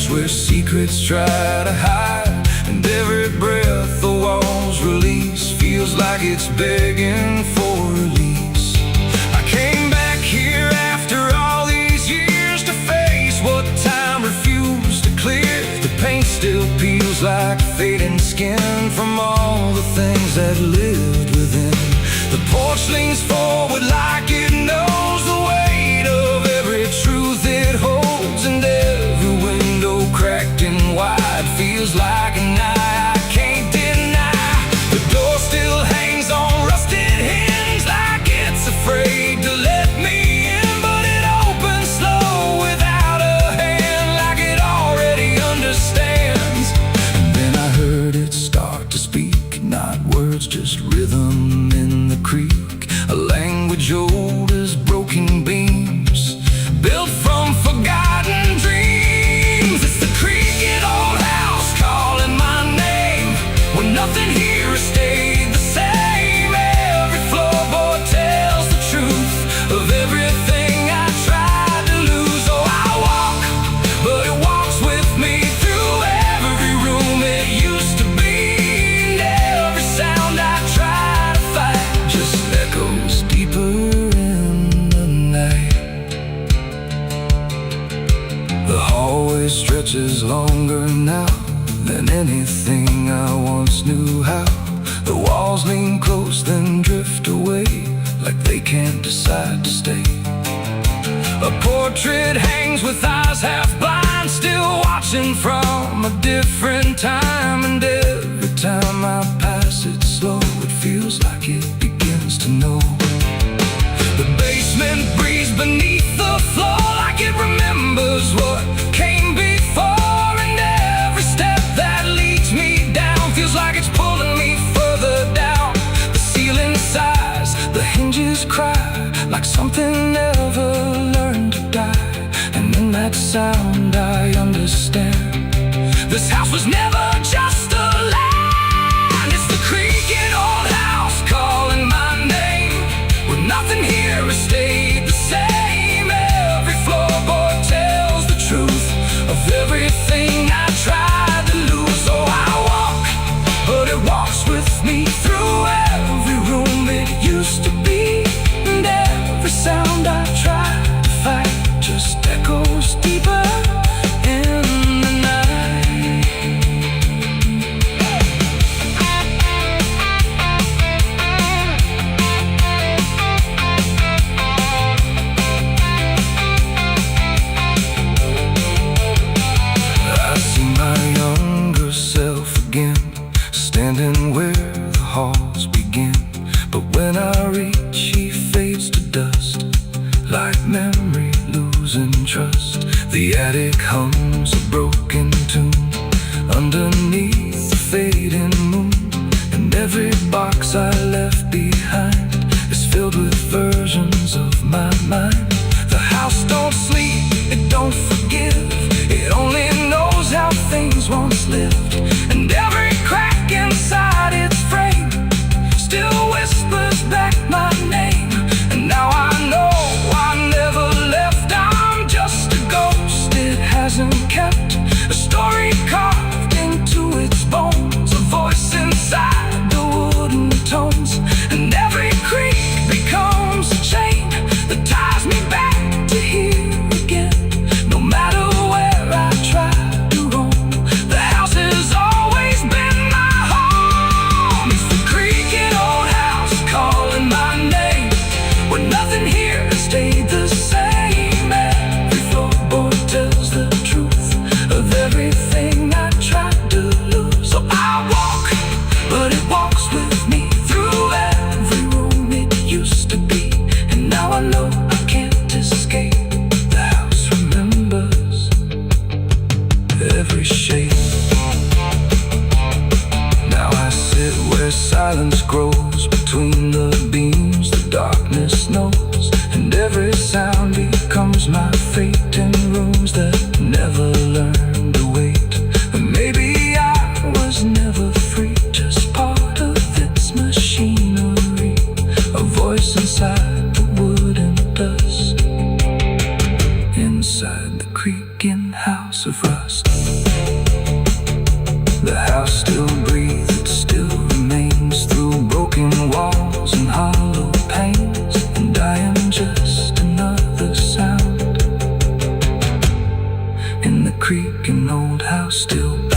place where secrets try to hide, and every breath the walls release feels like it's begging for release. I came back here after all these years to face what time refused to clear. The paint still peels like fading skin from all the things that lived within. The porch leans forward like it knows the weight of every truth it holds, and every window cracked and wide feels like an eye I can't deny. The door still hangs on rusted hinge like it's afraid to let me in, but it opens slow without a hand like it already understands. And then I heard it start to speak, not words, just rhythm in the creek, a language old as broken beams, built from forgotten dreams. It's the creaking old house calling my name, when nothing here has stayed the same. Every floorboard tells the truth of everything I tried to lose. Oh, I walk, but it walks with me through every room it used to be, and every sound I try to fight just echoes deeper in the night. The hallway stretches longer now than anything I once knew how. The walls lean close then drift away like they can't decide to stay. A portrait hangs with eyes half blind, still watching from a different time, and every time I pass it slow it feels like it begins to know. The basement breathes beneath the floor like it remembers what came before, and every step that leads me down feels like it's pulling me further down. The ceiling sighs, the hinges cry like something never learned to die, and in that sound I understand this house was never just a land. It's the creaking old house calling my name, where nothing here has stayed the same. Every floorboard tells the truth of everything I tried to lose. Oh, I walk, but it walks with me through every room it used to be, and every sound I tried to fight just echoes deeper in the night. I see my younger self again, standing where the halls begin, but when I reach he fades to dust like memory losing trust. The attic hums a broken tune underneath the fading moon, and every box I left behind is filled with versions of my mind. The house don't sleep, it don't forgive, it only knows how things once lived, and every crack inside its frame still whispers back my name. And now I know I never left, I'm just a ghost it hasn't kept, a story carved into its bones, a voice inside the wooden tones, and every creak becomes a chain that ties me back to here again. No matter where I try to roam, the house has always been my home. It's the creaking old house calling my name, where nothing here has stayed the same. Every floorboard tells the truth of everything I tried to lose. So I walk, but it walks with me through every room it used to be, and now I know I can't escape. The house remembers every shape. Now I sit where silence grows between the beams, the darkness knows, and every sound becomes my fate in rooms that never learned to wait. And maybe I was never free, just part of its machinery, a voice inside the wood and dust, inside the creaking house of rust. house still breathes, it still remains through broken walls and hollow panes. And I am just another sound in the creaking old house still bound.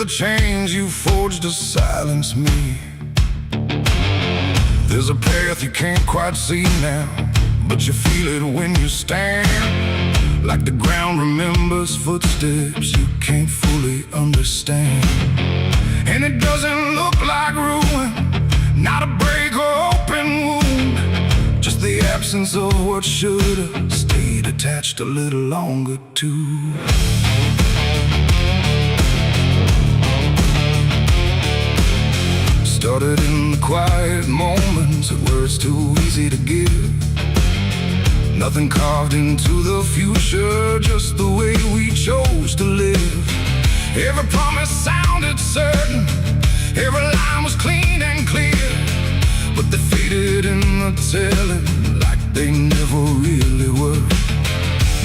The chains you forged to silence me. There's a path you can't quite see now, but you feel it when you stand. Like the ground remembers footsteps you can't fully understand. And it doesn't look like ruin, not a break or open wound, just the absence of what should've stayed attached a little longer too. Started in the quiet moments where it's too easy to give. Nothing carved into the future, just the way we chose to live. Every promise sounded certain, every line was clean and clear, but they faded in the telling like they never really were.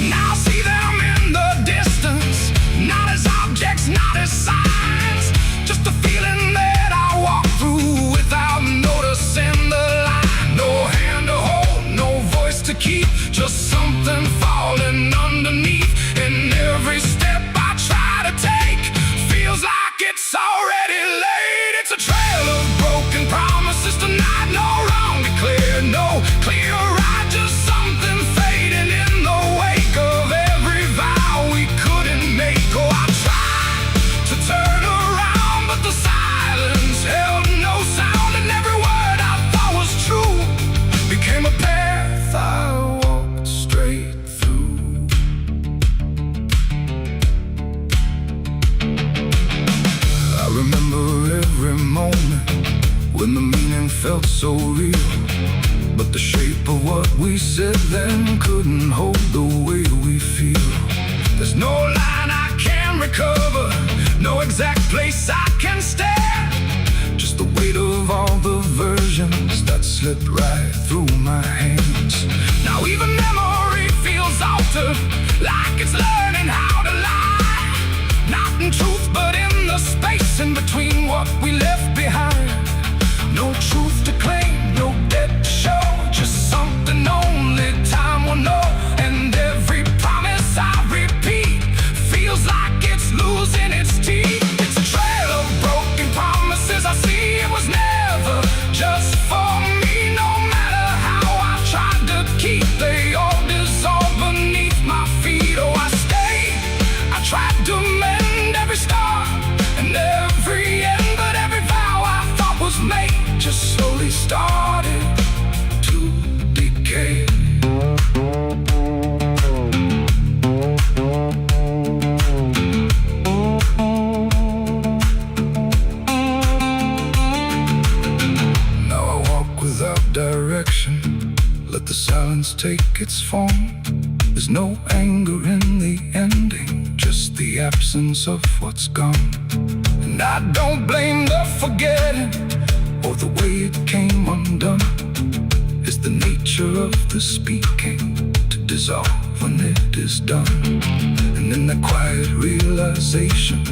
Now I see them in the distance, not as objects, not as signs, just a feeling that I walk through without noticing the line. No hand to hold, no voice to keep, just something falling underneath. And every step I try to take feels like it's already late. It's a trail of broken promises tonight, no wrong declared, no clear right, just something fading in the wake of every vow we couldn't make. Oh, I tried to turn around, but the silence held no sound, and every word I thought was true became a path I walked straight through. I remember every moment when the meaning felt so real, but the shape of what we said then couldn't hold the way we feel. There's no line I can recover, no exact place I can stand, just the weight of all the versions that slipped right through my hands. Now even memory feels altered, like it's learning how to lie, not in truth but in the space in between what we left behind. No truth to claim, no debt to show, just something only time will know. And every promise I repeat feels like it's losing its teeth. It's a trail of broken promises I see. It was never just for me, no matter how I tried to keep, they all dissolve beneath my feet. Oh, I stayed, I tried to mend every star and every end, but every vow I thought was made just slowly started to decay. Now I walk without direction, let the silence take its form. There's no anger in the ending, just the absence of what's gone. And I don't blame the forgetting or the way it came undone. It's the nature of the speaking to dissolve when it is done. And in the quiet realization,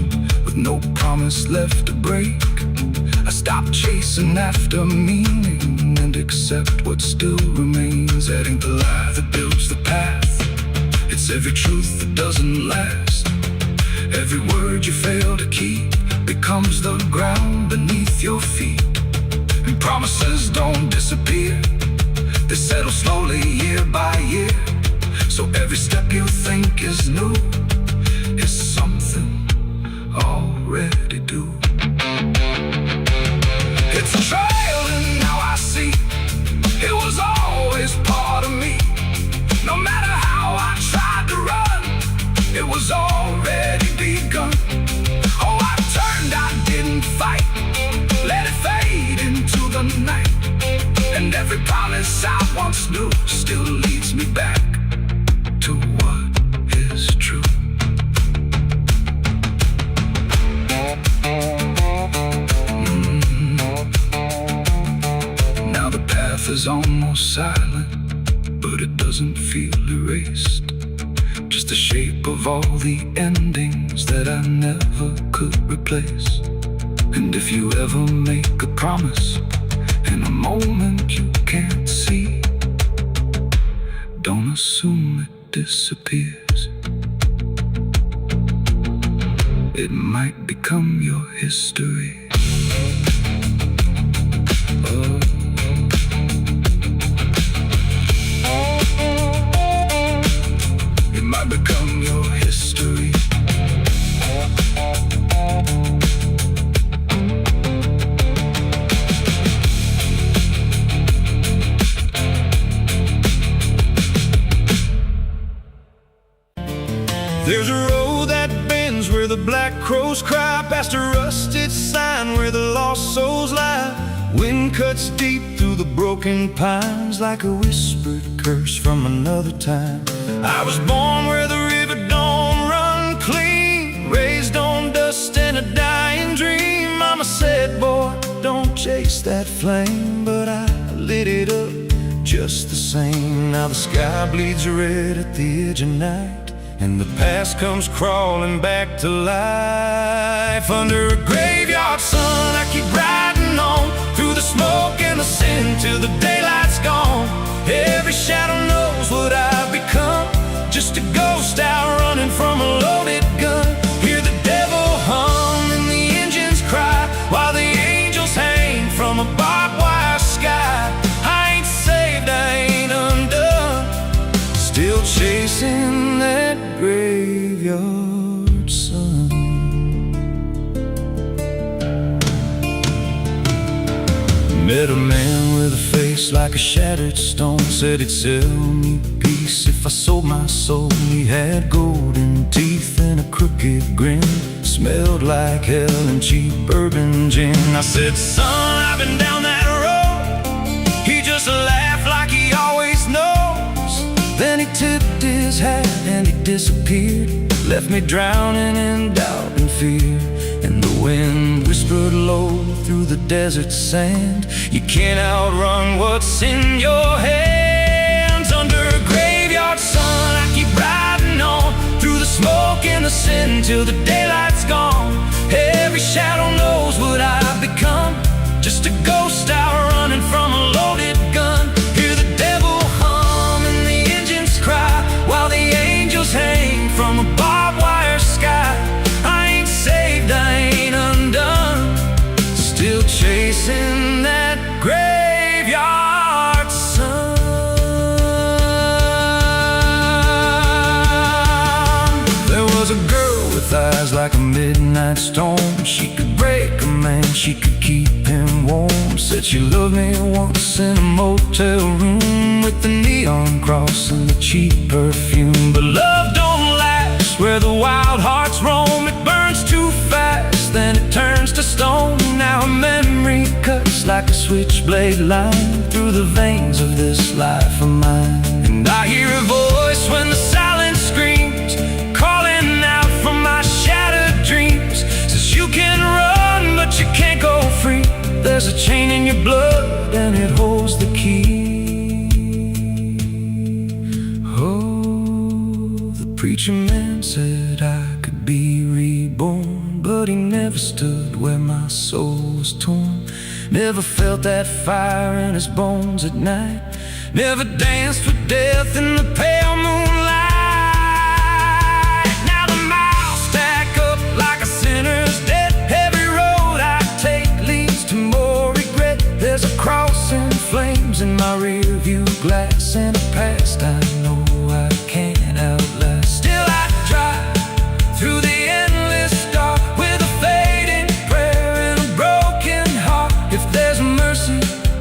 with no promise left to break, I stop chasing after meaning and accept what still remains. Adding the lie that builds the path, it's every truth that doesn't last. Every word you fail to keep becomes the ground beneath your feet. And promises don't disappear, they settle slowly year by year. So every step you think is new is something already due. It's a trail and now I see it was always part of me. No matter how I tried to run, it was already silent, but it doesn't feel erased. Just the shape of all the endings that I never could replace. And if you ever make a promise in a moment you can't see, don't assume it disappears. It might become your history. It might become your history. There's a road that bends where the black crows cry, past a rusted sign where the lost souls lie. Wind cuts deep through the broken pines like a whispered curse from another time. I was born where the river don't run clean, raised on dust and a dying dream. Mama said, boy, don't chase that flame, but I lit it up just the same. Now the sky bleeds red at the edge of night, and the past comes crawling back to life. Under a graveyard sun I keep riding on, through the smoke and the sin till the daylight's gone. Every shadow knows what I've become, just a ghost out running from a loaded gun. Hear the devil hum and the engines cry, while the angels hang from a barbed wire sky. I ain't saved, I ain't undone, still chasing that graveyard sun. Met a man with a face like a shattered stone, said he'd sell me peace if I sold my soul. He had golden teeth and a crooked grin, smelled like hell and cheap bourbon gin. I said, son, I've been down that road. He just laughed like he always knows. Then he tipped his hat and he disappeared, left me drowning in doubt and fear. And the wind whispered low through the desert sand, you can't outrun what's in your hands. Under a graveyard sun I keep riding on, through the smoke and the sin till the daylight's gone. Every shadow knows what I've become, just a ghost out running from a loaded gun. Hear the devil hum and the engines cry, while the angels hang from a barbed wire sky. I ain't saved, I ain't undone, still chasing that graveyard sun. There was a girl with eyes like a midnight storm. She could break a man, she could keep him warm. Said she loved me once in a motel room, with the neon cross and the cheap perfume. But love don't last where the wild hearts roam. It burns too fast, then it turns to stone. Now a memory cuts like a switchblade line through the veins of this life of mine. And I hear a voice when the silence screams, calling out from my shattered dreams. Says you can run, but you can't go free. There's a chain in your blood and it holds the key. Oh, the preacher man said I could be reborn, but he never stood where my soul was torn. Never felt that fire in his bones at night, never danced with death in the pale moonlight. Now the miles stack up like a sinner's debt. Every road I take leads to more regret. There's a cross in flames in my rear view glass, and a past I know I can't outlast. Still I drive through the endless dark with a fading prayer and a broken heart. If there's mercy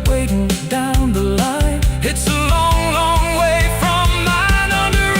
waiting down the line, it's a long, long way from mine. Under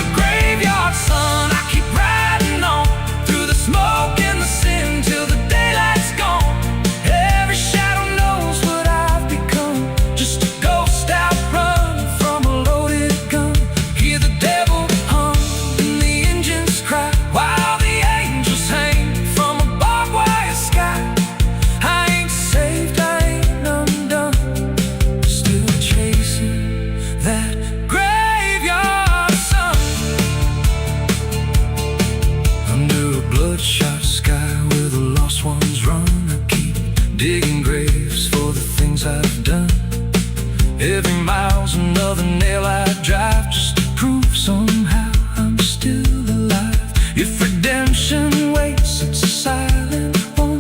miles, another nail I drive just to prove somehow I'm still alive. If redemption waits, it's a silent one,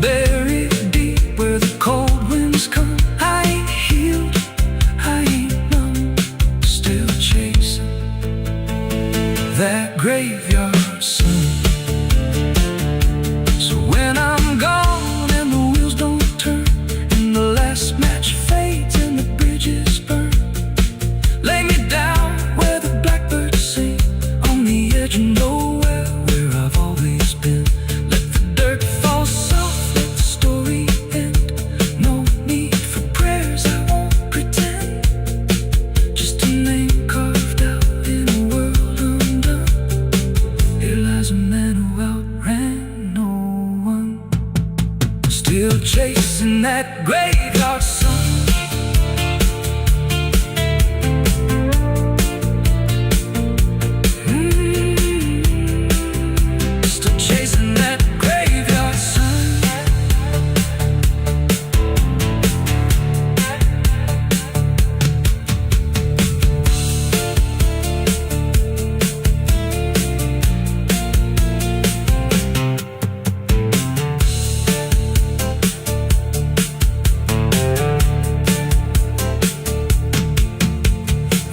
buried deep where the cold winds come. I ain't healed, I ain't numb, still chasing that graveyard sun. So when I'm gone and the wheels don't turn, and the last match fades and the bridges burn, lay me down where the blackbirds sing, on the edge of nowhere where I've always been. Let the dirt fall soft, let the story end. No need for prayers, I won't pretend. Just a name carved out in a world undone. Here lies a man who outran no one, still chasing that graveyard sun. Still chasing that graveyard sun.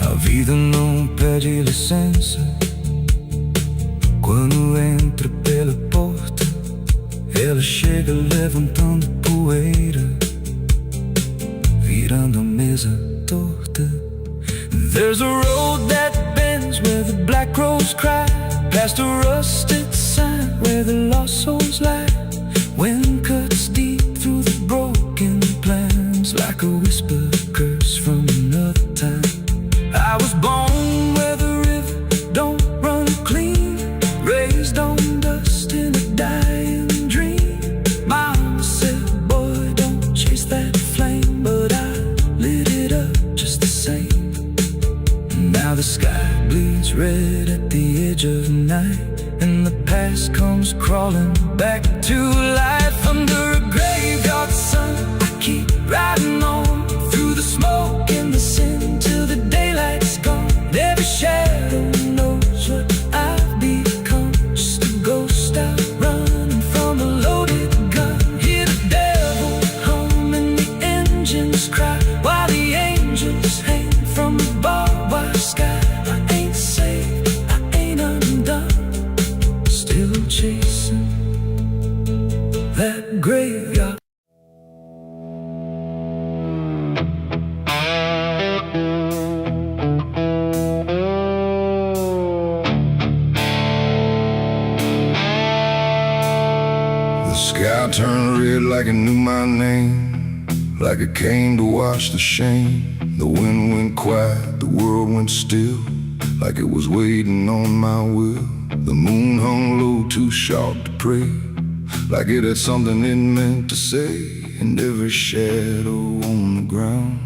A vida não pede licença quando entra pela porta. Ela chega levantando poeira, virando a mesa torta. There's a road that bends where the black crows cry, past a rusted sign where the lost souls lie. Wind cuts deep through the broken plans, like a whisper curse from another time. I was born where the river don't run clean, raised on dust in a dying dream. Mama said, boy, don't chase that flame, but I lit it up just the same. Now the sky bleeds red at the edge of night, and the past comes crawling back to life. Under a graveyard sun, I keep riding on through the smoke and the sin till the daylight's gone. Every shadow knows what I've become, just a ghost out running from a loaded gun. Hear the devil hum and the engines cry, while the angels hang from the barbed wire sky. I ain't saved, I ain't undone, still chasing that graveyard. The sky turned red like it knew my name, like it came to wash the shame. The wind went quiet, the world went still, like it was waiting on my will. The moon hung low, too sharp to pray, like it had something it meant to say. And every shadow on the ground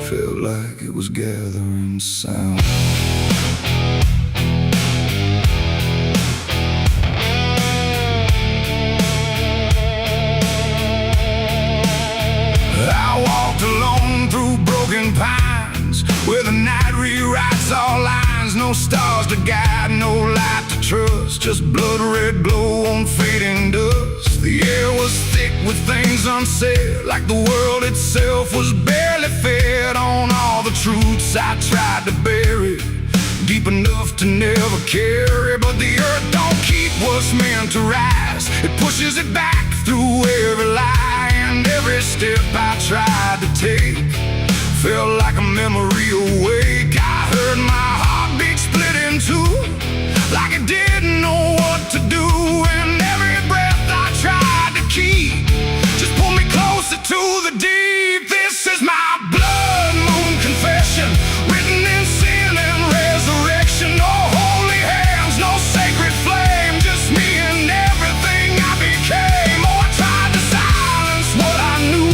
felt like it was gathering sound. I walked alone through broken pines, where the night rewrites all lines. No stars to guide, no light to trust, just blood red glow on fading dust. The air was thick with things unsaid, like the world itself was barely fed on all the truths I tried to bury, deep enough to never carry. But the earth don't keep what's meant to rise, it pushes it back through every lie. And every step I tried to take felt like a memory awake. I heard my heartbeat split in two, like it didn't know what to do. And every breath I tried to keep just pulled me closer to the deep. This is my blood moon confession, written in sin and resurrection. No holy hands, no sacred flame, just me and everything I became. Oh, I tried to silence what I knew,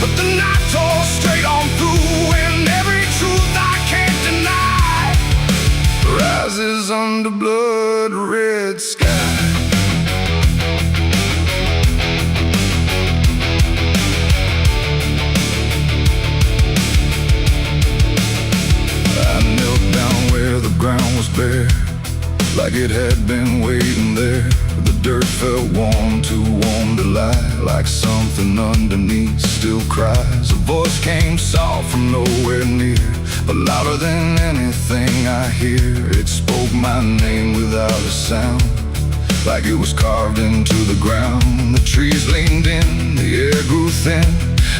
but the night tore straight on through. And every truth I can't deny rises under blood red sky. bare, like it had been waiting there. The dirt felt warm, too warm to lie, like something underneath still cries. A voice came soft from nowhere near, but louder than anything I hear. It spoke my name without a sound, like it was carved into the ground. The trees leaned in, the air grew thin,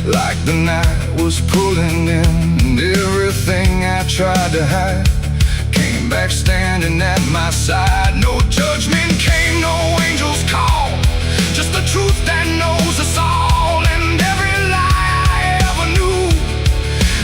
like the night was pulling in. And everything I tried to hide came back standing at my side. No judgment came, no angel's call, just the truth that knows us all. And every lie I ever knew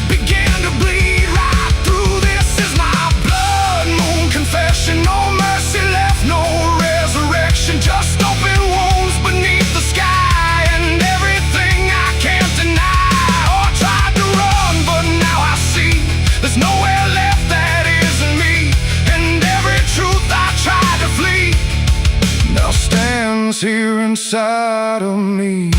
began to bleed right through. This is my blood moon confession. No mercy left, no resurrection, just open wounds beneath the sky. And everything I can't deny, or tried to run, but now I see there's nowhere left that isn't me. And every truth I tried to flee now stands here inside of me.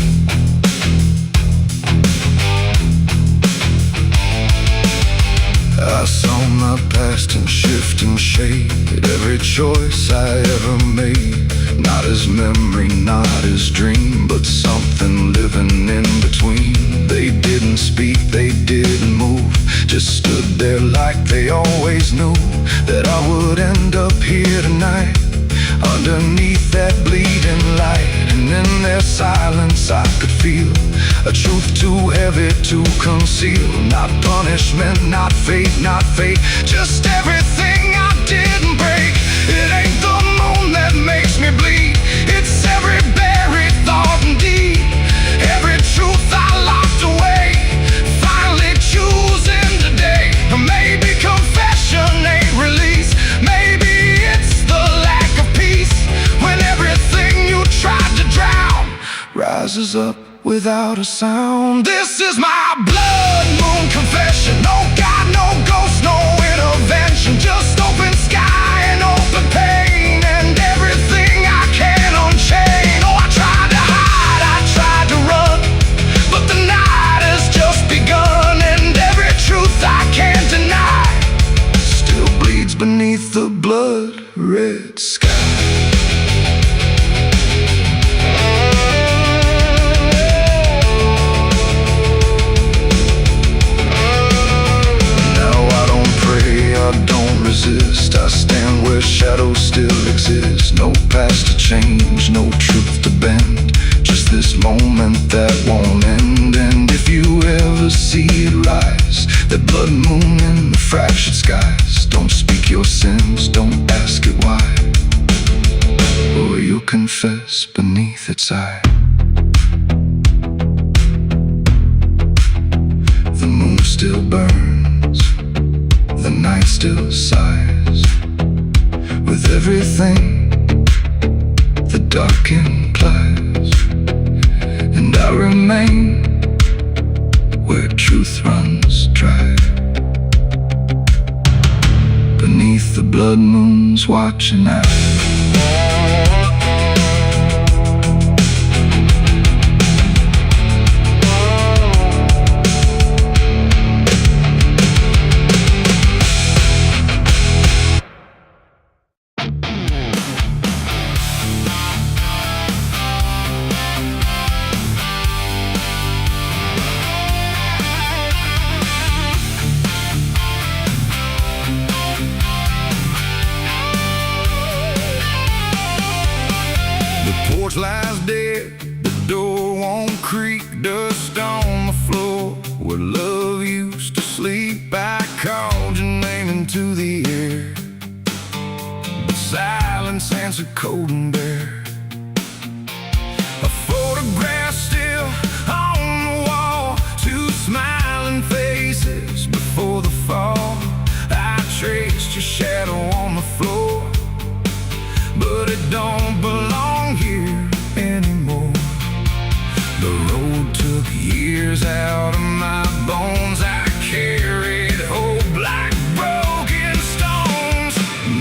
I saw my past in shift and shade, every choice I ever made. Not as memory, not as dream, but something living in between. They didn't speak, they didn't move, just stood there like they always knew that I would end up here tonight, underneath that bleeding light. And in their silence I could feel a truth too heavy to conceal. Not punishment, not fate, just everything I didn't break. It ain't the moon that makes me bleed, it's every buried thought and deed, every truth I locked away, finally choosing today. Maybe confession ain't release, maybe it's the lack of peace, when everything you tried to drown rises up without a sound. This is my blood moon confession. No God, no ghost, no intervention, just open sky and open pain, and everything I can unchain. Oh, I tried to hide, I tried to run, but the night has just begun. And every truth I can't deny still bleeds beneath the blood-red sky. I stand where shadows still exist. No past to change, no truth to bend, just this moment that won't end. And if you ever see it rise, that blood moon in the fractured skies, don't speak your sins, don't ask it why, or you'll confess beneath its eye. The moon still burns, the night still sighs, with everything the dark implies. And I remain where truth runs dry, beneath the blood moon's watching eye. Porch lies dead, the door won't creak, dust on the floor where love used to sleep. I called your name into the air, but silence answered cold and bare. A photograph still on the wall, two smiling faces before the fall. I traced your shadow on the floor, but it don't belong here anymore. The road took years out of my bones. I carried hope like broken stones.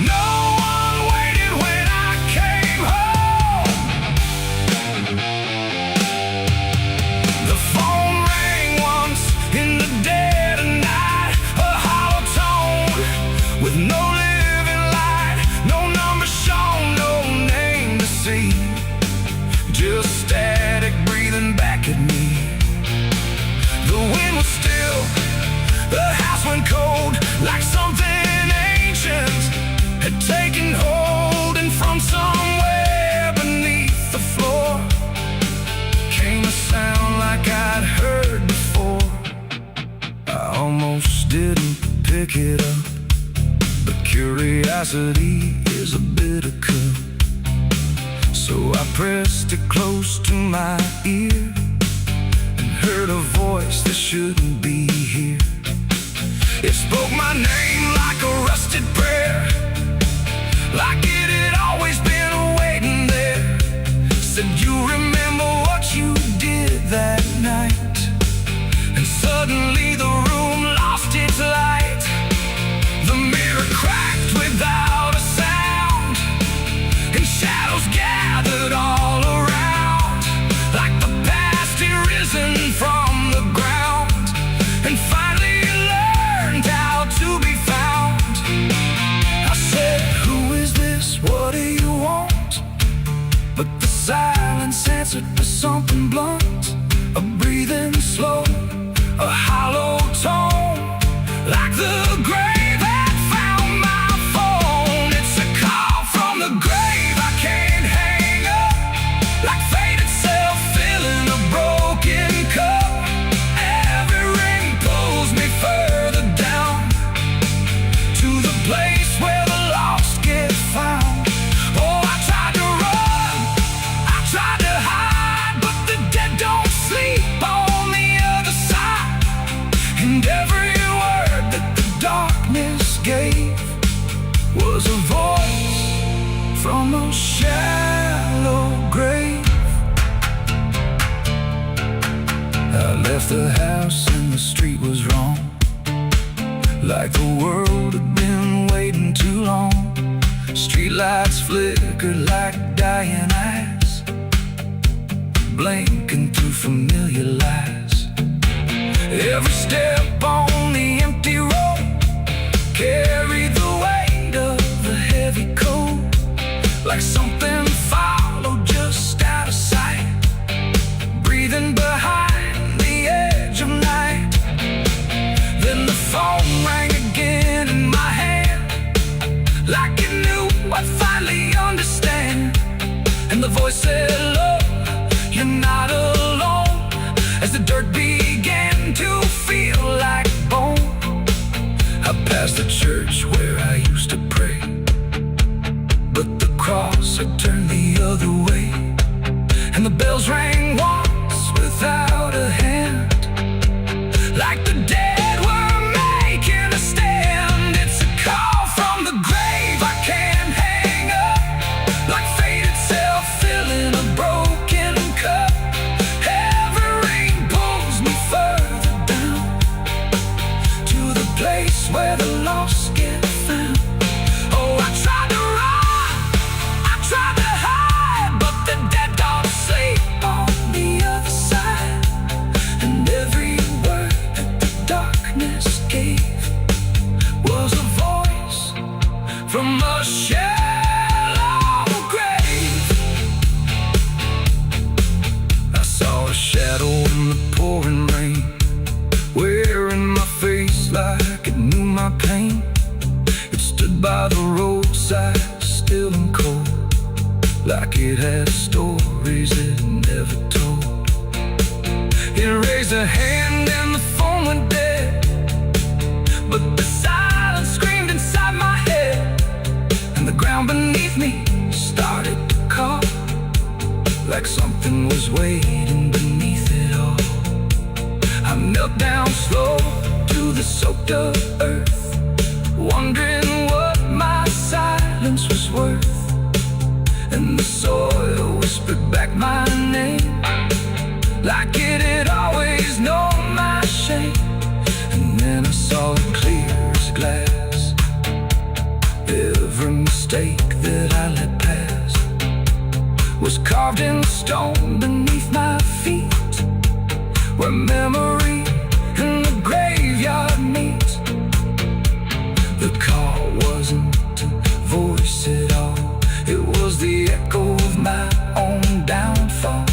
No one waited when I came home. pick it up, but curiosity is a bitter cup. So I pressed it close to my ear and heard a voice that shouldn't be here. It spoke my name like a rusted prayer, like it had always been waiting there. Said, you remember what you did that night? And suddenly the room lost its light. The mirror cracked without a sound, and shadows gathered all around, like the past had risen from the ground and finally learned how to be found. I said, who is this? What do you want? But the silence answered with something blunt, a breathing slow, a hollow tone, like the grave had found my phone. It's a call from the grave I can't hang up, like fate itself filling a broken cup. Every ring pulls me further down to the place where the lost get found. Oh, I tried to run, I tried to hide, but the dead don't sleep on the other side. And every word that the darkness gave was a voice from a shallow grave. I left the house and the street was wrong, like the world had been waiting too long. Streetlights flickered like dying eyes, blinking through familiar lies. Every step on the empty road carried the weight of the heavy coat, like something followed just out of sight, breathing behind the edge of night. Then the phone rang again in my hand, like it knew I'd finally understand. And the voice said, look, you're not alone, as the dirt began to feel like bone. I passed the church where I used to pray, but the cross had turned the other way. And the bells rang once without a hand, like the dead were making a stand. It's a call from the grave I can't hang up, like fate itself filling a broken cup. Every ring pulls me further down to the place where the lost get found. Oh, I tried to run, I tried to hide, but the dead don't sleep on the other side. And every word that the darkness gave was a voice from a shallow grave. I saw a shadow in the pouring rain, wearing my face like it knew my pain. It stood by the roadside, still and cold, like it had stories it never told. It raised a hand and the phone went dead, but the silence screamed inside my head, and the ground beneath me started to call, like something was waiting beneath it all. I knelt down slow to the soaked up earth, wondering what my silence was worth. And the soil whispered back my name, like it had always known my shame. And then I saw it clear as glass, every mistake that I let pass was carved in stone beneath my feet, where memory and the graveyard meet. The call wasn't a voice at all, it was the echo of my own downfall,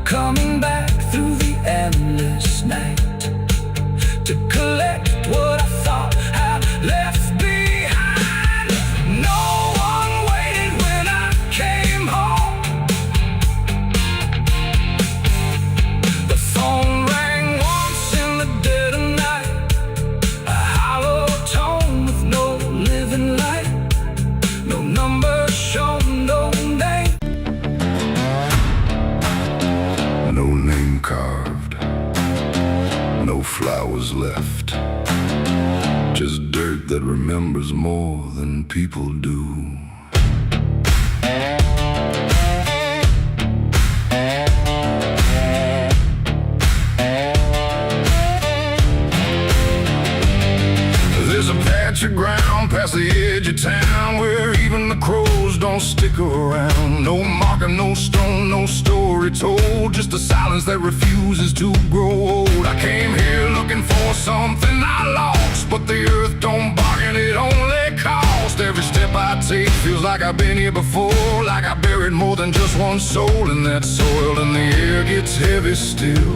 coming back through the endless night to collect what I thought I'd left behind. No one waited when I came home. The phone rang once in the dead of night, a hollow tone number shown, no name. No name carved, no flowers left, just dirt that remembers more than people do. There's a patch of ground past the edge of town where even the crows don't stick around. No marker, no stone, no story told, just a silence that refuses to grow old. I came here looking for something I lost, but the earth don't bargain, it only cost. Every step I take feels like I've been here before, like I buried more than just one soul in that soil. And the air gets heavy still,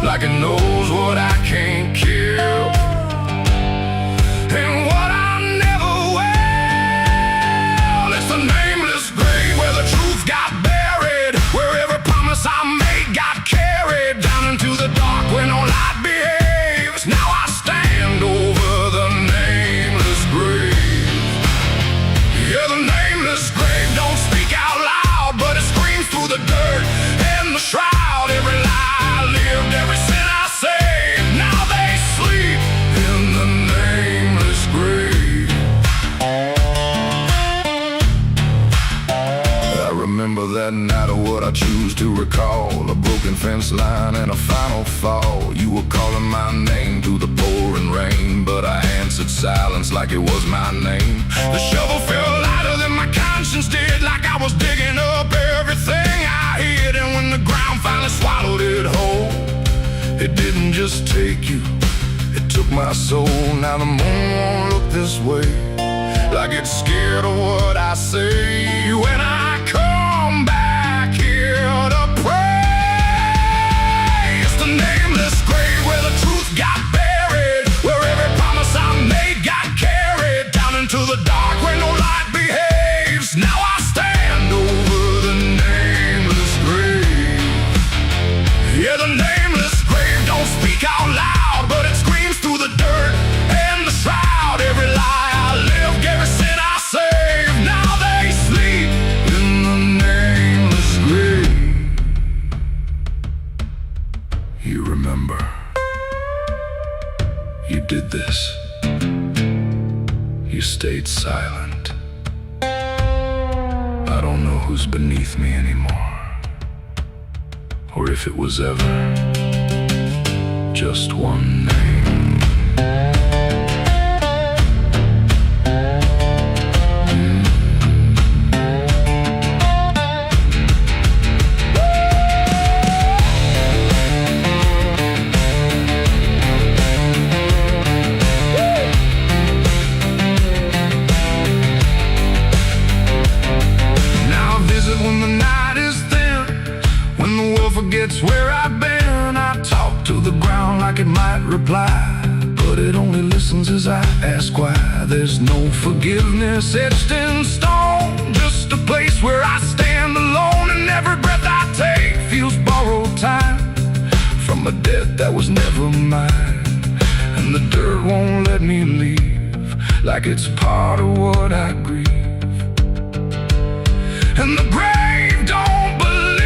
like it knows what I can't kill. And what I never will, it's the nameless grave where the truth got buried, where every promise I made got carried down into the dark where no light behaves. Now I stand over the nameless grave. Yeah, the nameless grave don't speak out loud, but it screams through the dirt and the shroud. Every lie I lived, every sin I saved, now they sleep in the nameless grave. I remember that night of what I choose to recall, a broken fence line and a final fall. You were calling my name through the pouring rain, but I answered silence like it was my name. The shovel felt lighter than my conscience did, like I was digging up everything I hid. And when the ground finally swallowed it whole, it didn't just take you, it took my soul. Now the moon won't look this way, like it's scared of what I say. When I come back here to pray, it's the nameless grave where the truth got buried, where every promise I made got carried down into the dark where no light behaves. Now I stand over the nameless grave. Yeah, the nameless grave don't speak out loud, but it screams through the dirt and the shroud. Every lie I lived, every sin I saved, now they sleep in the nameless grave. You remember, you did this. You stayed silent. I don't know who's beneath me anymore, or if it was ever just one name. Now I visit when the night is thin, when the world forgets where I've been. I talk to the ground like it might reply, but it only listens as I ask why. There's no forgiveness etched in stone, just a place where I stand alone. And every breath I take feels borrowed time from a debt that was never mine. And the dirt won't let me leave, like it's part of what I grieve. And the grave don't believe,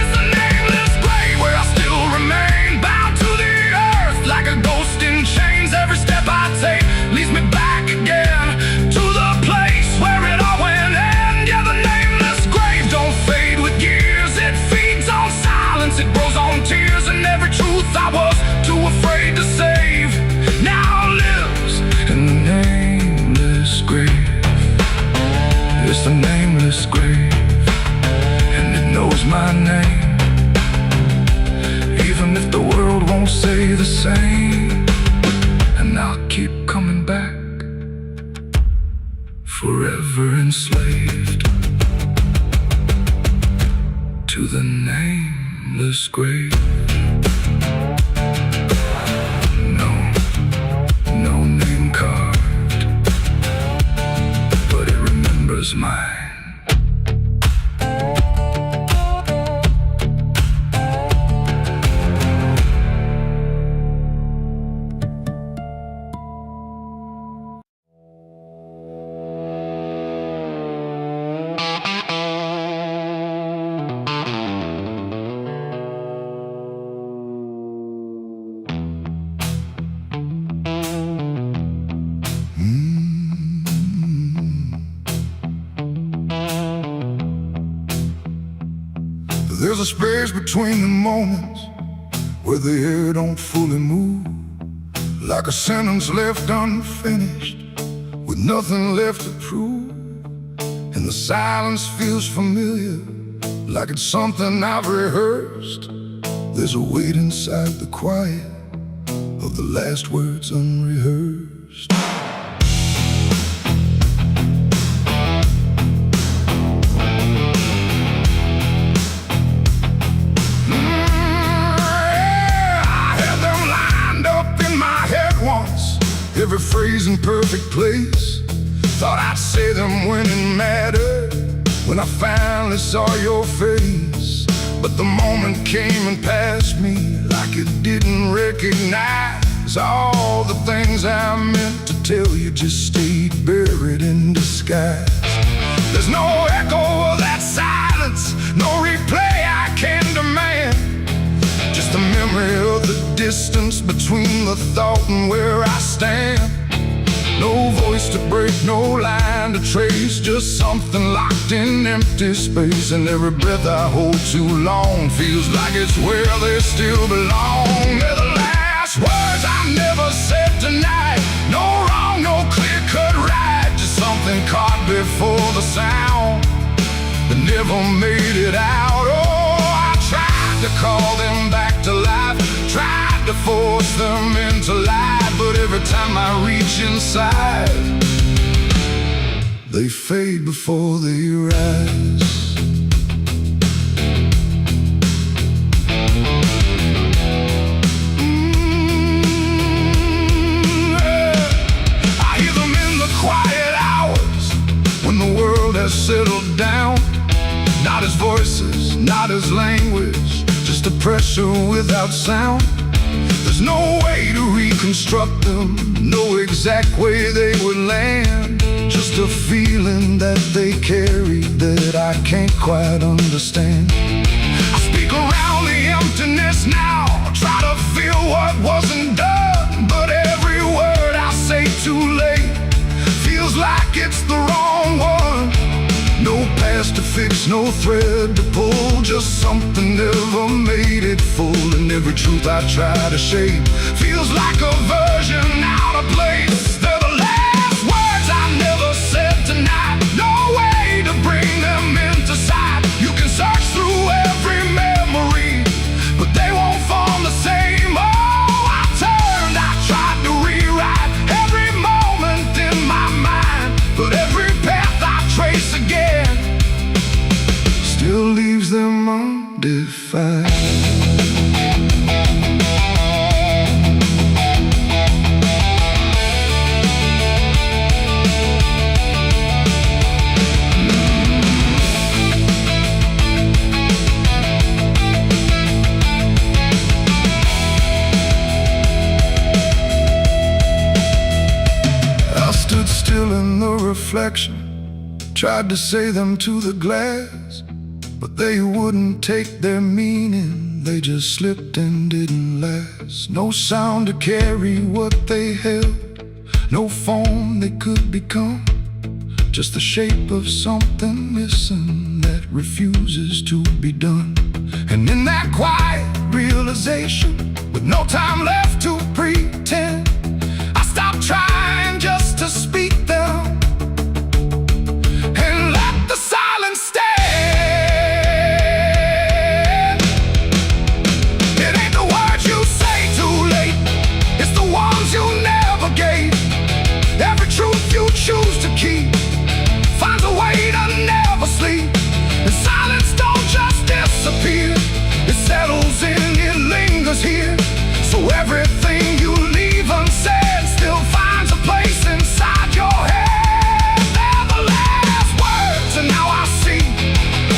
it's the nameless grave where I still remain, bound to the earth like a ghost in chains. Every step I take leads me back again to the place where it all went end. Yeah, the nameless grave don't fade with years, it feeds on silence, it grows on tears. And every truth I was too afraid to save now lives in the nameless grave. It's the nameless grave, and it knows my name, even if the world won't say the same. And I'll keep coming back, forever enslaved to the nameless grave. No name carved, but it remembers mine. There's a space between the moments where the air don't fully move, like a sentence left unfinished with nothing left to prove. And the silence feels familiar, like it's something I've rehearsed. There's a weight inside the quiet of the last words unrehearsed. Every phrase in perfect place. Thought I'd say them when it mattered, when I finally saw your face. But the moment came and passed me like it didn't recognize all the things I meant to tell you just stayed buried in disguise. There's no echo of that silence, no replay I can demand, just a memory of the distance between the thought and where I stand. No voice to break, no line to trace, just something locked in empty space. And every breath I hold too long feels like it's where they still belong. They're the last words I never said tonight. No wrong, no clear-cut right, just something caught before the sound that never made it out. Oh, I tried to call them back to life, tried to force them into life, but every time I reach inside, they fade before they rise. I hear them in the quiet hours when the world has settled down. Not as voices, not as language, just a pressure without sound. There's no way to reconstruct them, no exact way they would land, just a feeling that they carry that I can't quite understand. I speak around the emptiness now, try to feel what wasn't done, but every word I say too late feels like it's the wrong one. No past to fix, no thread to pull, just something never made it full. And every truth I try to shape feels like a version out of place. They're the last words I never said tonight, no way to bring them into sight. You can search through every memory, but they won't form the same. Oh, I turned, I tried to rewrite every moment in my mind, but every path I trace again still leaves them undefined. I stood still in the reflection, tried to say them to the glass, but they wouldn't take their meaning, they just slipped and didn't last. No sound to carry what they held, no form they could become, just the shape of something missing that refuses to be done. And in that quiet realization, with no time left to pretend, I stopped trying just to speak them and let the silence stand. Choose to keep finds a way to never sleep. And silence don't just disappear, it settles in, it lingers here. So everything you leave unsaid still finds a place inside your head. They're the last words, and now I see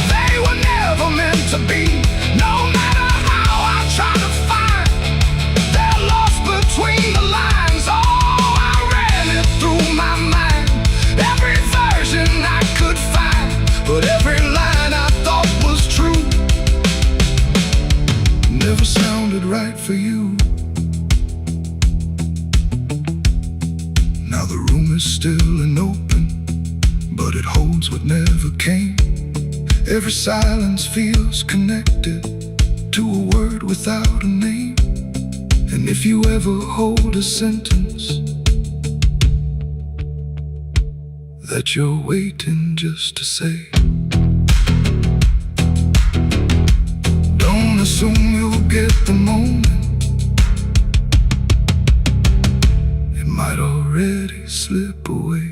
they were never meant to be. No matter how I try to find, they're lost between the lines. Oh, I ran it through my mind, every version I could find, but every line I thought was true never sounded right for you. Now the room is still and open, but it holds what never came. Every silence feels connected to a word without a name. And if you ever hold a sentence that you're waiting just to say, don't assume you'll get the moment. It might already slip away.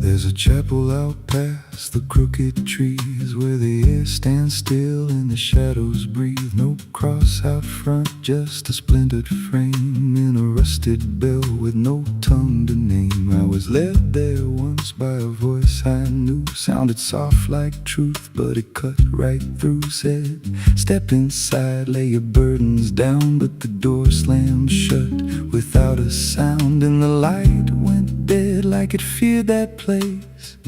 There's a chapel out past the crooked trees, where the air stands still and the shadows breathe. No cross out front, just a splintered frame in a rusted bell with no tongue to name. I was led there once by a voice I knew, sounded soft like truth, but it cut right through. Said, step inside, lay your burdens down, but the door slammed shut without a sound, and the light went dead like it feared that place,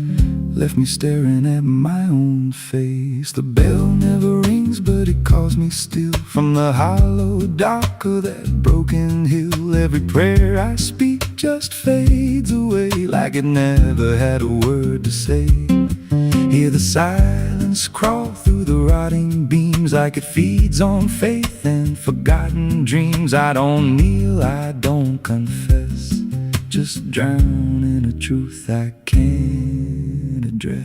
left me staring at my own face. The bell never rings, but it calls me still from the hollow dark of that broken hill. Every prayer I speak just fades away like it never had a word to say. Hear the silence crawl through the rotting beams like it feeds on faith and forgotten dreams. I don't kneel, I don't confess, just drown in a truth I can't address.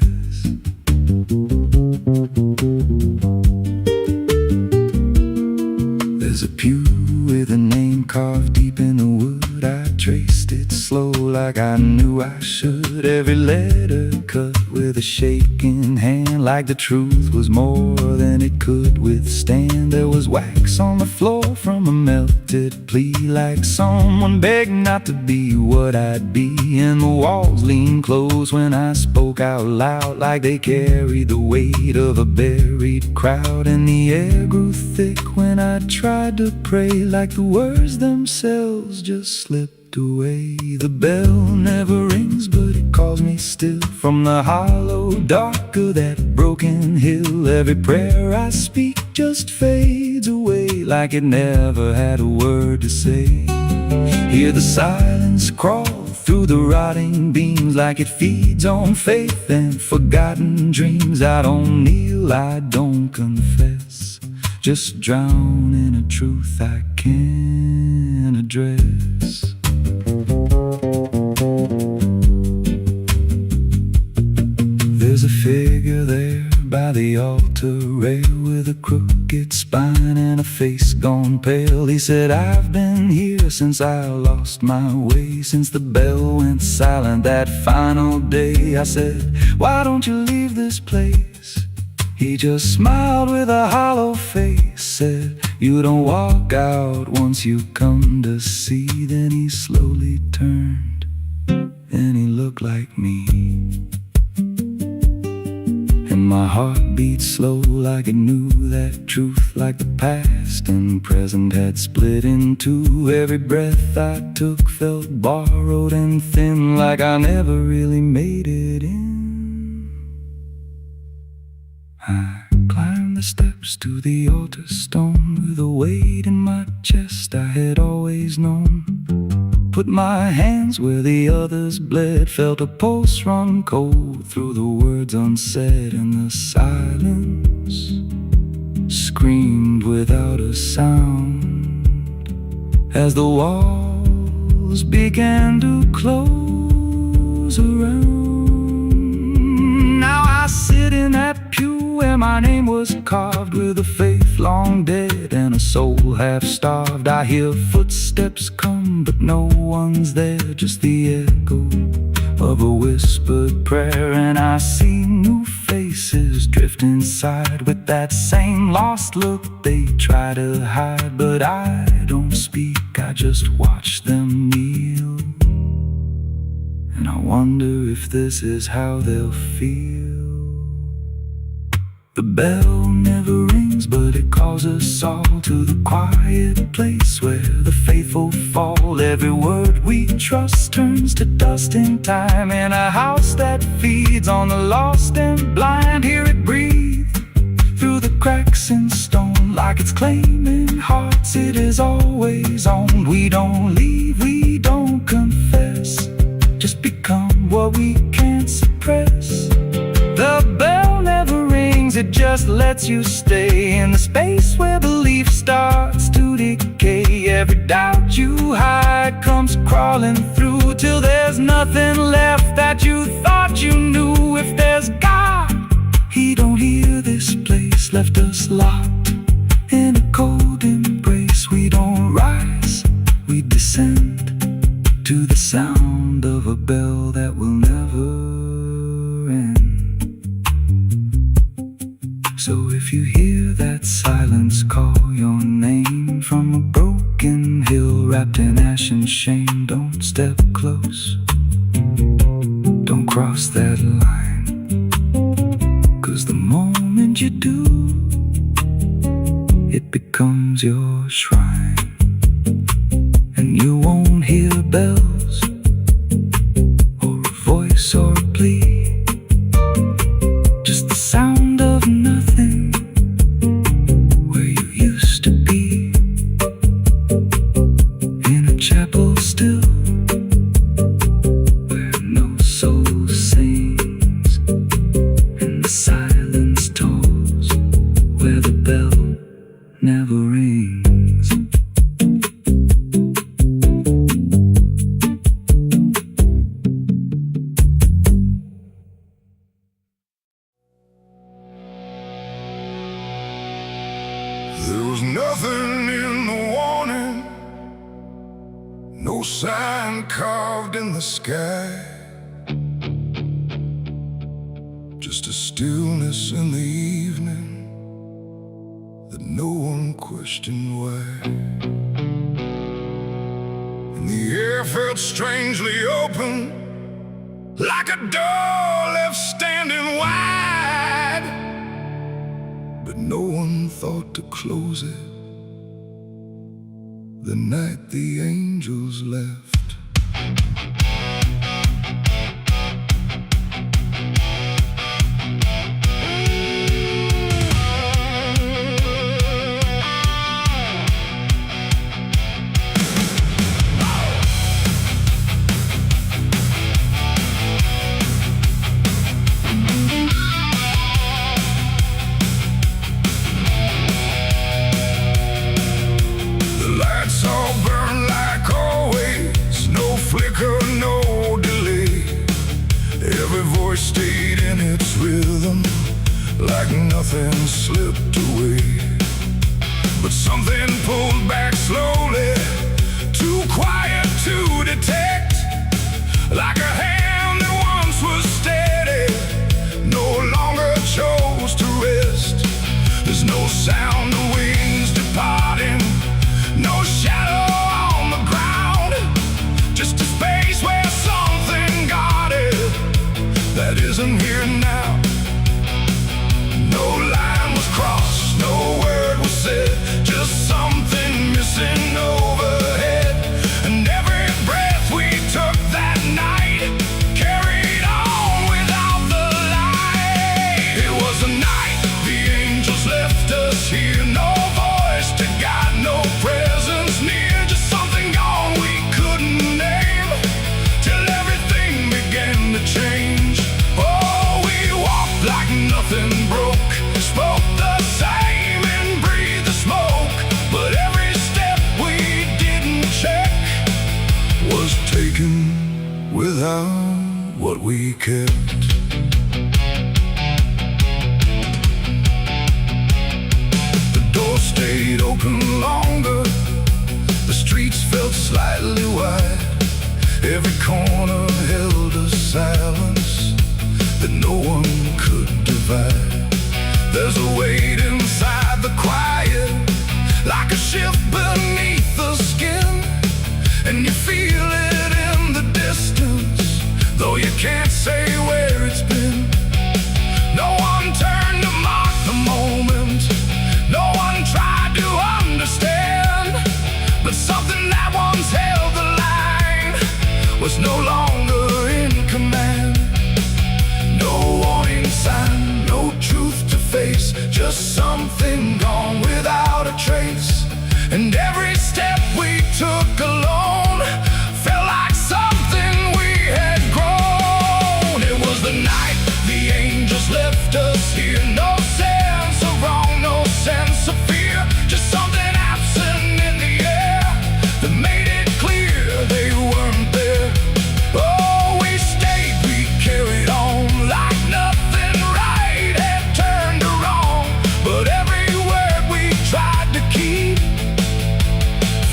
There's a pew with a name carved deep in the wood. I traced it slow like I knew I should. Every letter cut with a shaking hand, like the truth was more than it could withstand. There was wax on the floor from a melted plea, like someone begged not to be what I'd be. And the walls leaned close when I spoke out loud, like they carried the weight of a buried crowd. And the air grew thick when I tried to pray, like the words themselves just slipped away. The bell never rings, but it calls me still from the hollow dark of that broken hill. Every prayer I speak just fades away like it never had a word to say. Hear the silence crawl through the rotting beams like it feeds on faith and forgotten dreams. I don't kneel, I don't confess, just drown in a truth I can't address. There's a figure there by the altar rail with a crooked spine and a face gone pale. He said, I've been here since I lost my way, since the bell went silent that final day. I said, why don't you leave this place? He just smiled with a hollow face, said, you don't walk out once you come to see. Then he slowly turned and he looked like me. And my heart beat slow like it knew that truth, like the past and present had split in two. Every breath I took felt borrowed and thin, like I never really made it in. I climbed the steps to the altar stone with a weight in my chest I had always known. Put my hands where the others bled, felt a pulse run cold through the words unsaid, and the silence screamed without a sound as the walls began to close around. Now I sit in that pew where my name was carved, with a faith long dead and a soul half starved. I hear footsteps come, but no one's there, just the echo of a whispered prayer. And I see new faces drift inside with that same lost look they try to hide. But I don't speak, I just watch them kneel, and I wonder if this is how they'll feel The bell never rings, but it calls us all to the quiet place where the faithful fall. Every word we trust turns to dust in time. In a house that feeds on the lost and blind, hear it breathe through the cracks in stone, like it's claiming hearts it is always owned. We don't leave, we don't confess, just become what we can't suppress. The bell never rings, it just lets you stay in the space where belief starts to decay. Every doubt you hide comes crawling through, till there's nothing left that you thought you knew. If there's God, He don't hear this place, left us locked in a cold embrace. We don't rise, we descend to the sound of a bell that will never end. So if you hear that silence call your name from a broken hill wrapped in ash and shame, don't step close, don't cross that line, 'cause the moment you do, it becomes your shrine. And you won't hear bells or a voice or a plea, just the sound of nothing where you used to be, in a chapel still where no soul sings, and the silence tolls where the bell never rings. There was nothing in the warning, no sign carved in the sky, just a stillness in the evening that no one questioned why. And the air felt strangely open, like a door left standing wide, but no one thought to close it the night the angels left. Stayed in its rhythm, like nothing slipped away. But something pulled back slowly, too quiet to detect, like a hand that once was steady, no longer chose to rest. There's no sound of wings departing, no shadow on the ground, just a space where something guarded that isn't here now. No line was crossed, no word was said, just something missing overhead. And every breath we took that night carried on without the light. It was a night the angels left us here, no voice to guide, no presence near, just something gone we couldn't name, till everything began to change. Like nothing broke, spoke the same and breathed the smoke, but every step we didn't check was taken without what we kept. The door stayed open longer, the streets felt slightly wide, every corner held a silence that no one could divide. There's a weight inside the quiet, like a shift beneath the skin, and you feel it in the distance, though you can't say where it's been. No one turned to mock the was something gone without a trace, and every step we took alone felt like something we had grown. It was the night the angels left us here. No sense of wrong, no sense of fear, just something absent in the air that made it clear they weren't there. Oh, we stayed, we carried on like nothing right had turned to wrong. But every word we tried to keep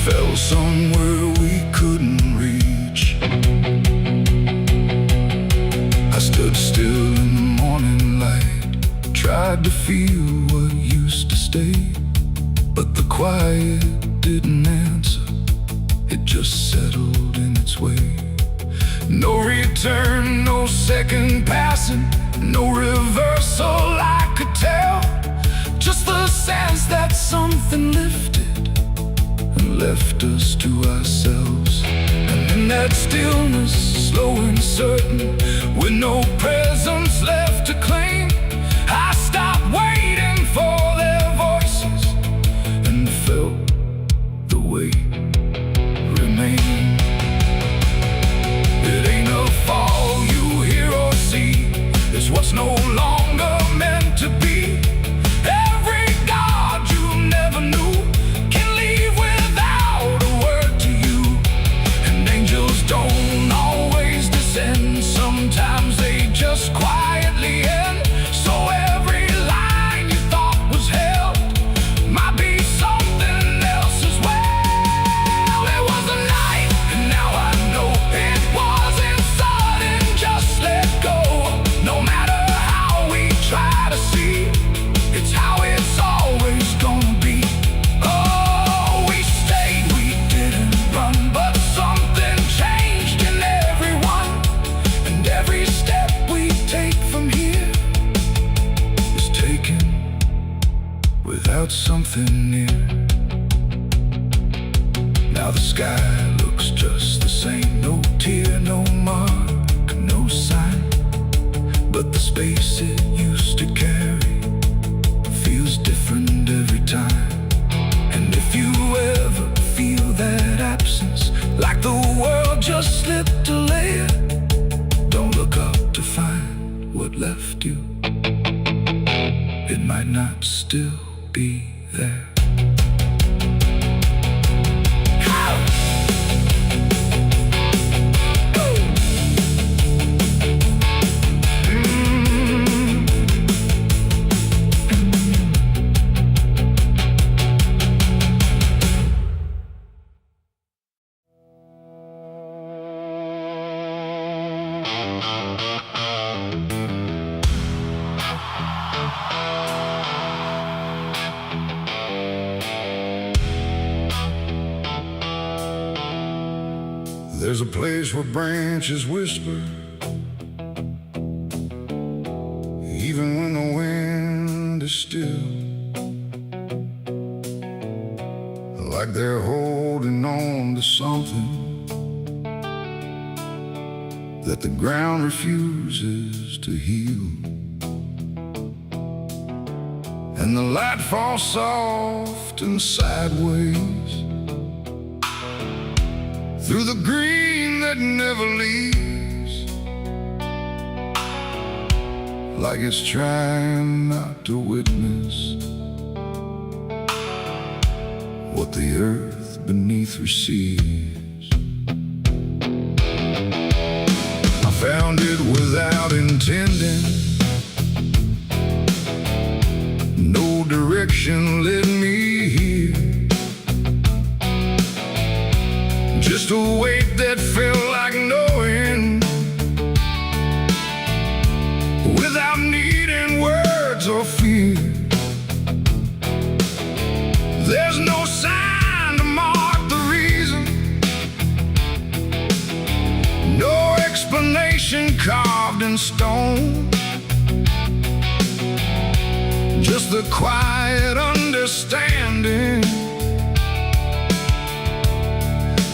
fell somewhere we couldn't reach. I stood still in the morning light, tried to feel what used to stay, but the quiet didn't answer, it just settled in its way. No return, no second passing, no reversal I could tell, just the sense that something lifted and left us to ourselves. And in that stillness, slow and certain, with no presence left to claim, I stopped waiting for their voices and felt the weight remain. It ain't a fall you hear or see, it's what's no longer meant to be. Every God you never knew can leave without a word to you. And angels don't always descend, sometimes they just quietly end. So every line you thought was held might be something else as well. It was a night, and now I know it wasn't sudden, just let go. No matter how we try to see, it's how it's always gonna be. Oh, we stayed, we didn't run, but something changed in everyone. And every step we take from here is taken without something near. Now the sky looks just the same, no tear, no mark, no sign, but the space it used to carry feels different every time. And if you ever feel that absence, like the world just slipped a layer, don't look up to find what left you, it might not still be there. There's a place where branches whisper, even when the wind is still, like they're holding on to something that the ground refuses to heal. And the light falls soft and sideways through the green that never leaves, like it's trying not to witness what the earth beneath receives. I found it without intending, no direction led me here, just a weight that felt like knowing, without needing words or fear. There's no sign to mark the reason, no explanation carved in stone, just the quiet understanding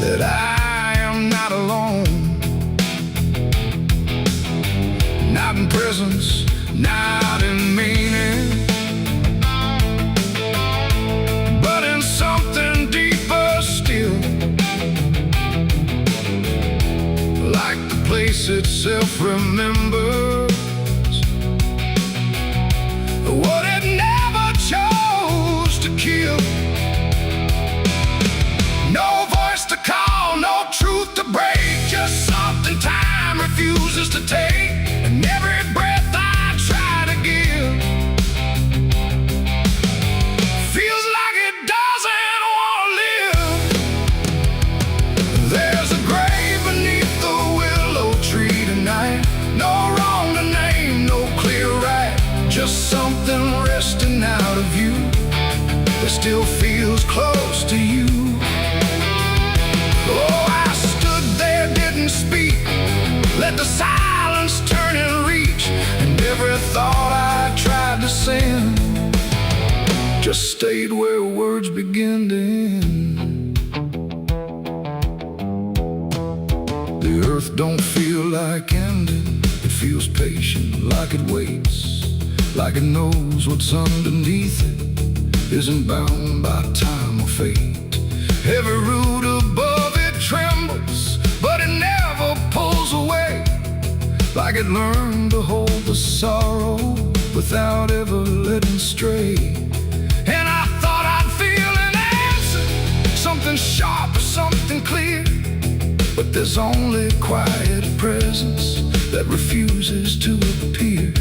that I am not alone, not in presence, not in meaning, that still feels close to you. Oh, I stood there, didn't speak, let the silence turn and reach, and every thought I tried to send just stayed where words begin to end. The earth don't feel like ending, it feels patient, like it waits, like it knows what's underneath it isn't bound by time or fate. Every root above it trembles, but it never pulls away, like it learned to hold the sorrow without ever letting stray. And I thought I'd feel an answer, something sharp or something clear, but there's only quiet presence that refuses to appear.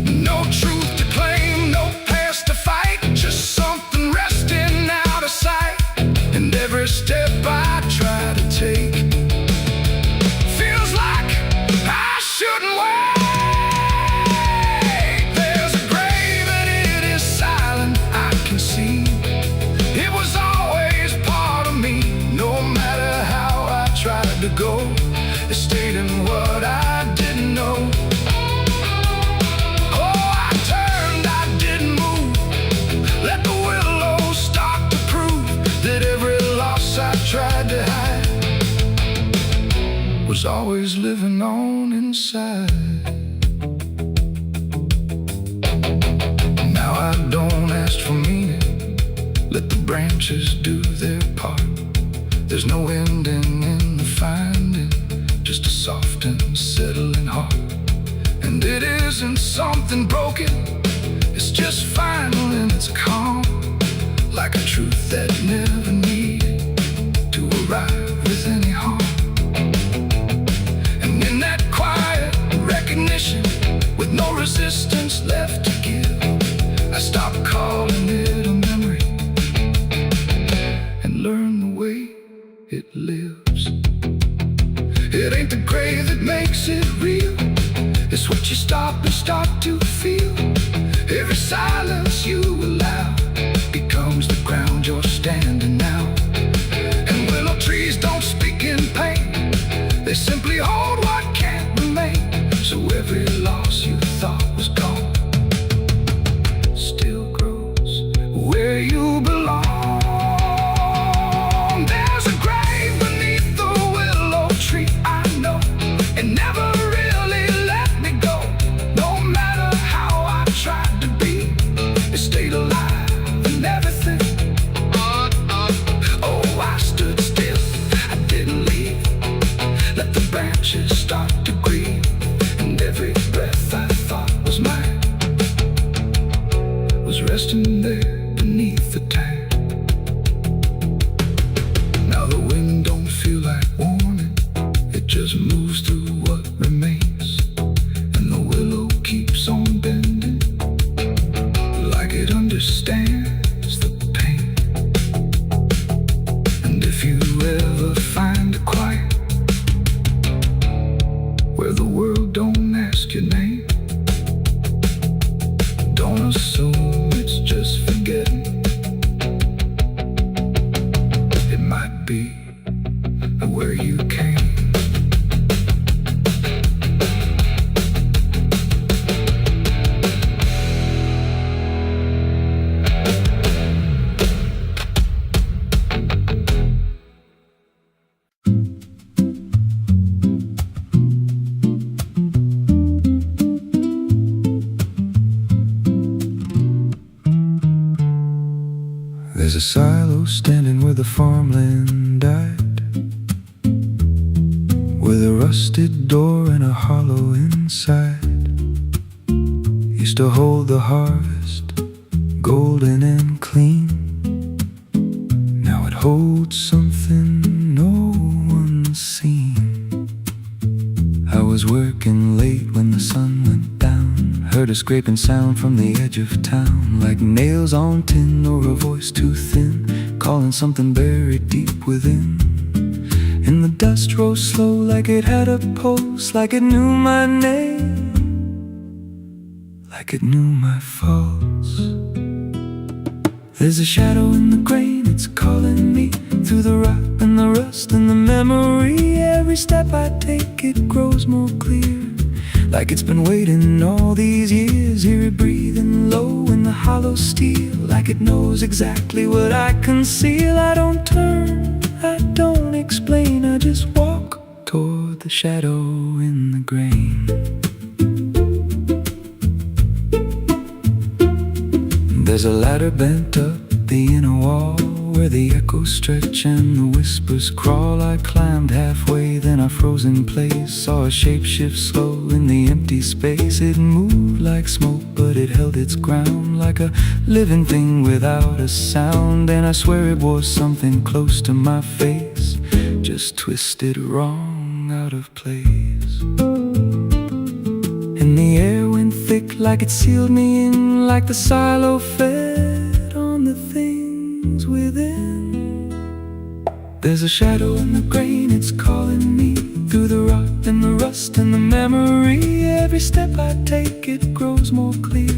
No truth to claim, no past to fight, just something resting out of sight. And every step I try to take feels like I shouldn't wait. There's a grave and it is silent, I can see. It was always part of me, no matter how I tried to go. It stayed in what I didn't know. Tried to hide was always living on inside. Now I don't ask for meaning, let the branches do their part. There's no ending in the finding, just a soft and settling heart. And it isn't something broken, it's just final and it's calm, like a truth that never needed to arrive with any harm. And in that quiet recognition, with no resistance left to give, I stopped calling it a memory and learned the way it lives. It ain't the grave that makes it real, it's what you stop and start to feel. Every silence you allow becomes the ground you're standing now. Trees don't speak in pain, they simply hold what can't remain. So every loss you thought was gone still grows where you belong. There's a grave beneath the willow tree, I know. It never really let me go, no matter how I tried to be. It stayed alive and everything. Oh, I stood still, let the branches start to grieve, and every breath I thought was mine was resting there beneath the tank. Now the wind don't feel like warning, it just moves through what remains, and the willow keeps on bending, like it understands the pain. And if you ever find a quiet where the world don't ask your name, don't assume it's just forgetting. It might be where you came. There's a silo standing where the farmland died, with a rusted door and a hollow inside. Used to hold the harvest, golden and clean. Now it holds something no one's seen. I was working late when the sun went down, heard a scraping sound from the edge of town, like nails on tin or a voice too thin, calling something buried deep within. And the dust rose slow like it had a pulse, like it knew my name, like it knew my faults. There's a shadow in the grain, it's calling me through the rock and the rust and the memory. Every step I take, it grows more clear, like it's been waiting all these years. Hear it breathing low in the hollow steel, like it knows exactly what I conceal. I don't turn, I don't explain, I just walk toward the shadow in the grain. There's a ladder bent up the inner wall, where the echoes stretch and the whispers crawl. I climbed halfway, then I froze in place. Saw a shape shift slow in the empty space. It moved like smoke, but it held its ground, like a living thing without a sound. And I swear it was something close to my face, just twisted wrong, out of place. And the air went thick, like it sealed me in, like the silo fed on the things within. There's a shadow in the grain, it's calling me through the rot and the rust and the memory. Every step I take, it grows more clear,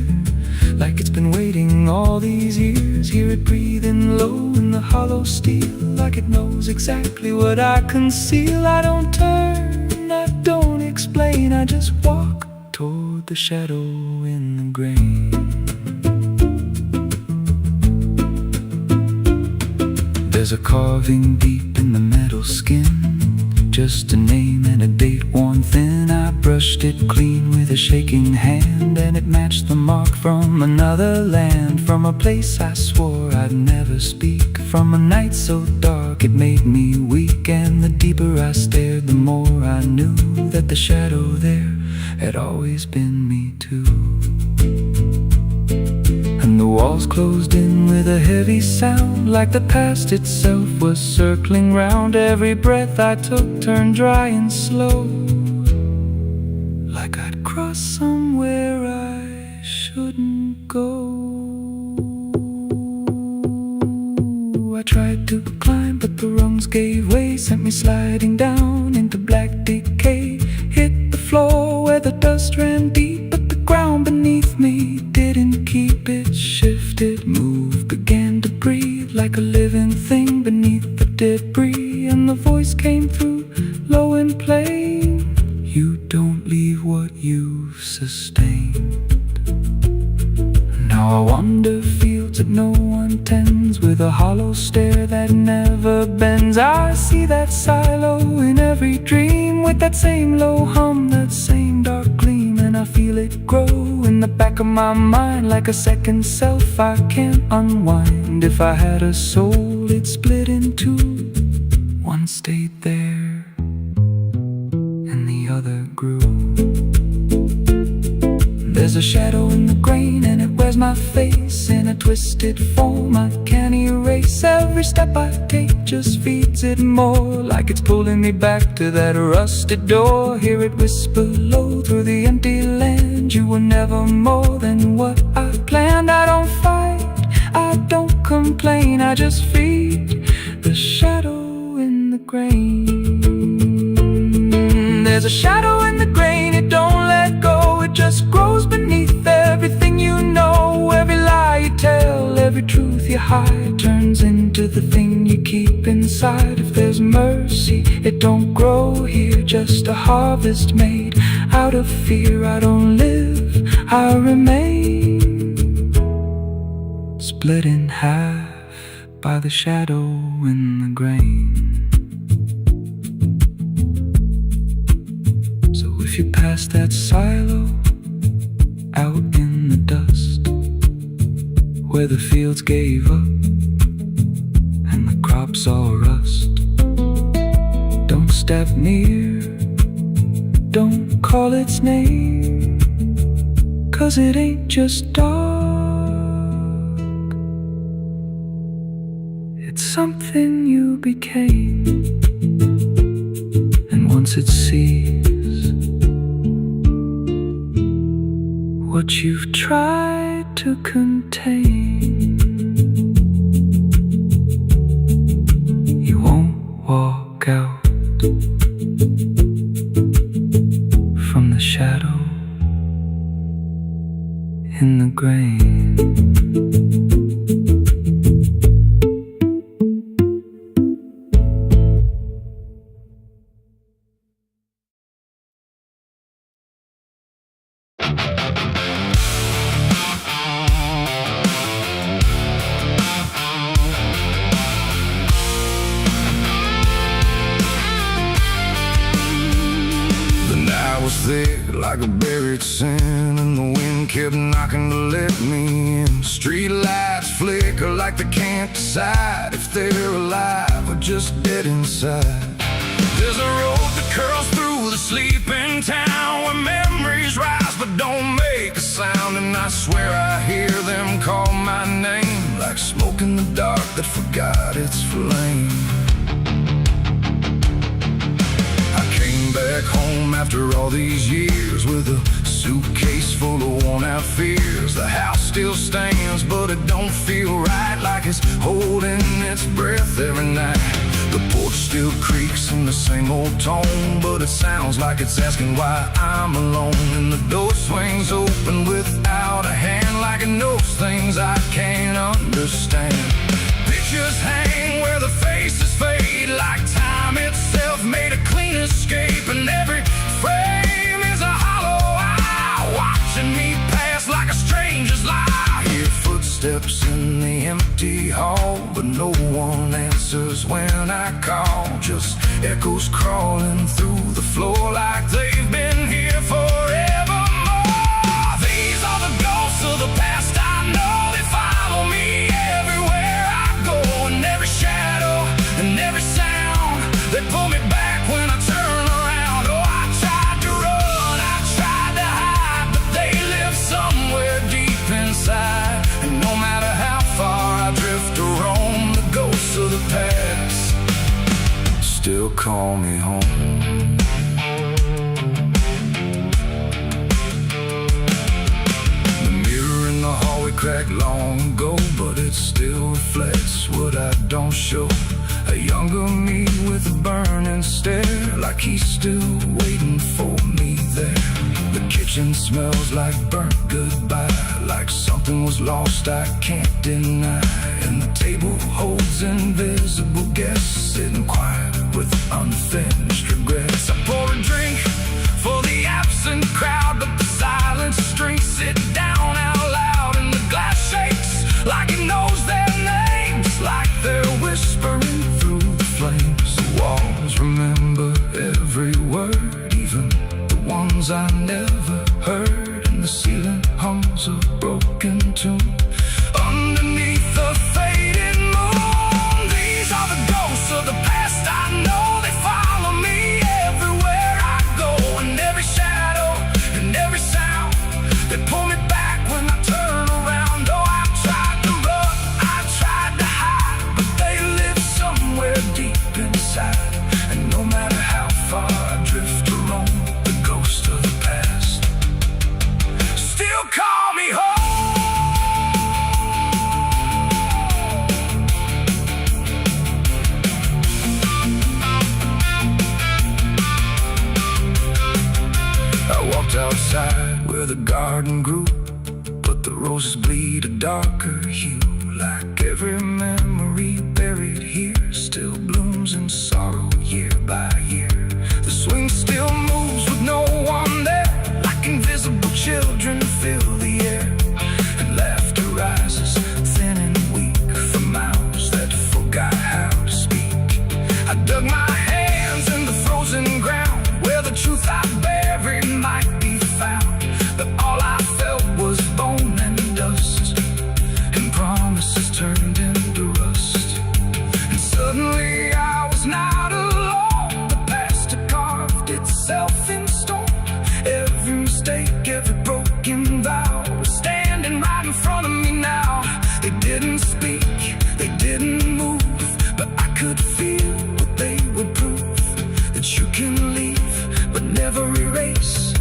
like it's been waiting all these years. Hear it breathing low in the hollow steel, like it knows exactly what I conceal. I don't turn, I don't explain, I just walk toward the shadow in the grain. There's a carving deep in the metal skin, just a name and a date worn thin. I brushed it clean with a shaking hand, and it matched the mark from another land, from a place I swore I'd never speak, from a night so dark it made me weak. And the deeper I stared, the more I knew that the shadow there had always been me too. And the walls closed in with a heavy sound, like the past itself was circling round. Every breath I took turned dry and slow, like I'd crossed somewhere I shouldn't go. I tried to climb, but the rungs gave way, sent me sliding down into black decay. Hit the floor where the dust ran deep, but the ground beneath me didn't keep. It shifted, moved, began to breathe, like a living thing beneath the debris. And the voice came through, low and plain: you don't leave what you've sustained. Now I wander fields that no one tends, with a hollow stare that never bends. I see that silo in every dream, with that same low hum, that same dark gleam. And I feel it grow in the back of my mind, like a second self I can't unwind. If I had a soul, it'd split in two. One stayed there, and the other grew. There's a shadow in the grain, and it wears my face in a twisted form I can't erase. Every step I take just feeds it more, like it's pulling me back to that rusted door. Hear it whisper low through the empty land: you were never more than what I planned. I don't fight, I don't complain, I just feed the shadow in the grain. There's a shadow in the grain, it don't let go, it just grows beneath everything you know. Every lie you tell, every truth you hide, turns into the thing you keep inside. If there's mercy, it don't grow here, just a harvest made out of fear. I don't live, I remain, split in half by the shadow in the grain. If you pass that silo out in the dust, where the fields gave up and the crops all rust, don't step near, don't call its name, 'cause it ain't just dark, it's something you became. And once it sees what you've tried to contain, you won't walk out from the shadow in the grain. like a buried sin, and the wind kept knocking to let me in. Street lights flicker like they can't decide if they're alive or just dead inside. There's a road that curls through the sleeping town where memories rise but don't make a sound, and I swear I hear them call my name like smoke in the dark that forgot its flame. Back home after all these years with a suitcase full of worn-out fears. The house still stands, but it don't feel right, like it's holding its breath every night. The porch still creaks in the same old tone, but it sounds like it's asking why I'm alone. And the door swings open without a hand, like it knows things I can't understand. Pictures hang where the faces fade, like time itself made a clean escape. And every frame is a hollow eye, watching me pass like a stranger's lie. I hear footsteps in the empty hall, but no one answers when I call. Just echoes crawling through the floor like they've been here forevermore. These are the ghosts of the past, I know they follow me everywhere I go. And every shadow and every sound, they pull me back when I turn around. Oh, I tried to run, I tried to hide, but they live somewhere deep inside. And no matter how far I drift or roam, the ghosts of the past still call me home. The mirror in the hallway cracked long ago, but it still reflects what I don't show. A younger me with a burning stare, like he's still waiting for me there. The kitchen smells like burnt goodbye, like something was lost I can't deny. And the table holds invisible guests, sitting quiet with unfinished regrets. I pour a drink for the absent crowd, but the silence drinks sit down out loud. And the glass shakes like it knows their names, like they're whispering through the flames. The walls remember every word, even the ones I never heard. And the ceiling hums a broken tune underneath the fading moon. These are the ghosts of the past, I know they follow me everywhere I go. And every shadow and every sound, they pull me back when I turn around. Oh, I tried to run, I tried to hide, but they live somewhere deep inside. And no matter how far I drift or roam, the ghost of the past still call me home. I walked outside where the garden grew, but the roses bleed a darker hue. Like every memory buried here still blooms in sorrow year by year. The swing still moves with no one there, like invisible children fill the air. And laughter rises thin and weak from mouths that forgot how to speak. I dug my hands in the frozen ground where the truth I buried might be found. But all I felt was bone and dust, and promises turned into rust. And suddenly I was not alone. The past had carved itself in stone. Every mistake, every broken vow was standing right in front of me now. They didn't speak, they didn't move, but I could feel what they would prove. That you can leave, but never erase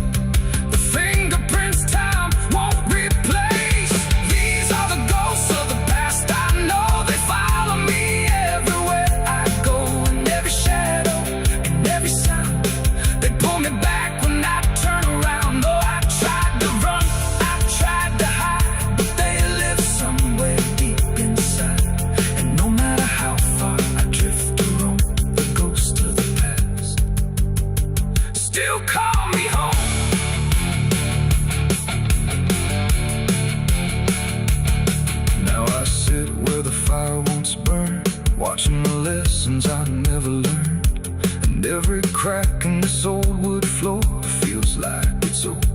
the fingerprints time won't replace. These are the ghosts of the past, I know they follow me everywhere I go. And every shadow and every sound, they pull me back when I turn around. Oh, I tried to run, I tried to hide, but they live somewhere deep inside. And no matter how far I drift or roam, the ghost of the past still call me home. Now I sit where the fire once burned, watching the lessons I never learned. And every crack in this old wood floor feels like it's open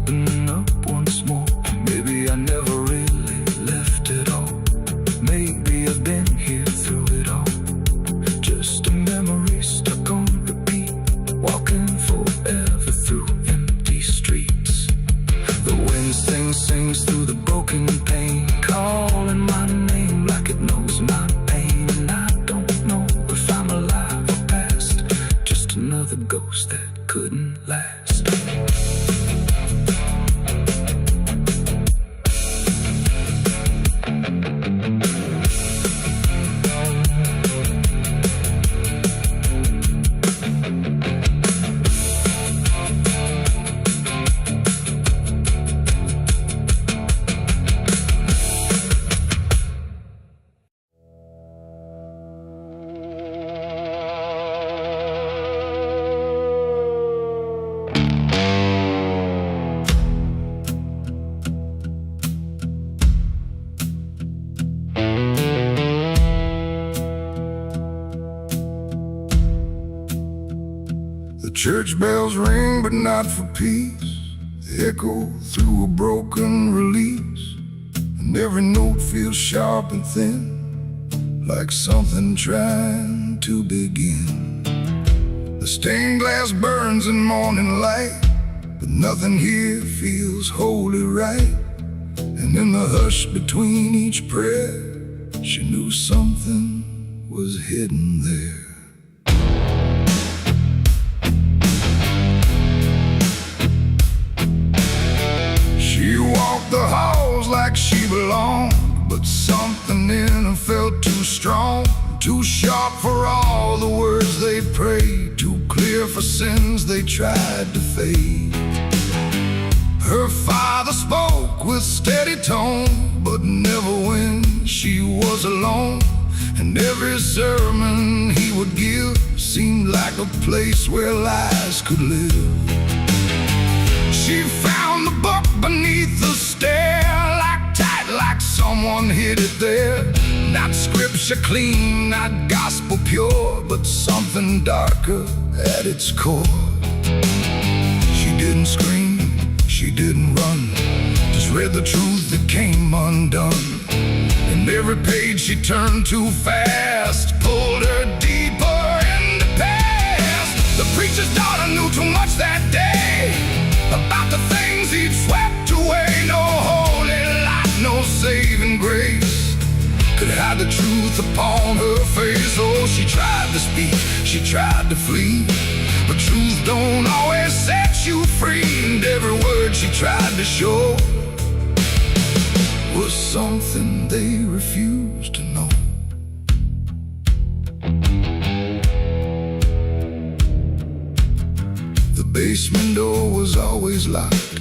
Church bells ring, but not for peace. They echo through a broken release, and every note feels sharp and thin, like something trying to begin. The stained glass burns in morning light, but nothing here feels wholly right. And in the hush between each prayer, she knew something was hidden there. She walked the halls like she belonged, but something in her felt too strong, too sharp for all the words they prayed, too clear for sins they tried to fade. Her father spoke with steady tone, but never when she was alone. And every sermon he would give seemed like a place where lies could live. She found the book beneath the stair, locked tight like someone hid it there. Not scripture clean, not gospel pure, but something darker at its core. She didn't scream, she didn't run, just read the truth that came undone. And every page she turned too fast pulled her deeper in the past. The preacher's daughter knew too much that day about the things he'd swept away. No holy light, no saving grace could hide the truth upon her face. Oh, she tried to speak, she tried to flee, but truth don't always set you free. And every word she tried to show was something they refused to know. The basement door was always locked,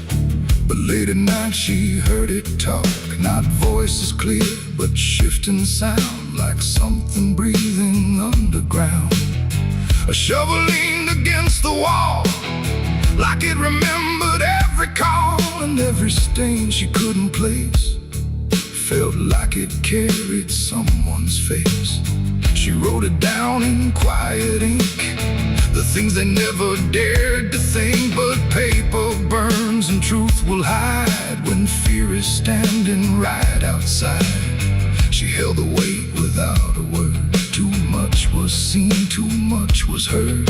but late at night she heard it talk. Not voices clear, but shifting sound, like something breathing underground. A shovel leaned against the wall, like it remembered every call. And every stain she couldn't place felt like it carried someone's face. She wrote it down in quiet ink, the things they never dared to think. But paper burns and truth will hide when fear is standing right outside. She held the weight without a word. Too much was seen, too much was heard,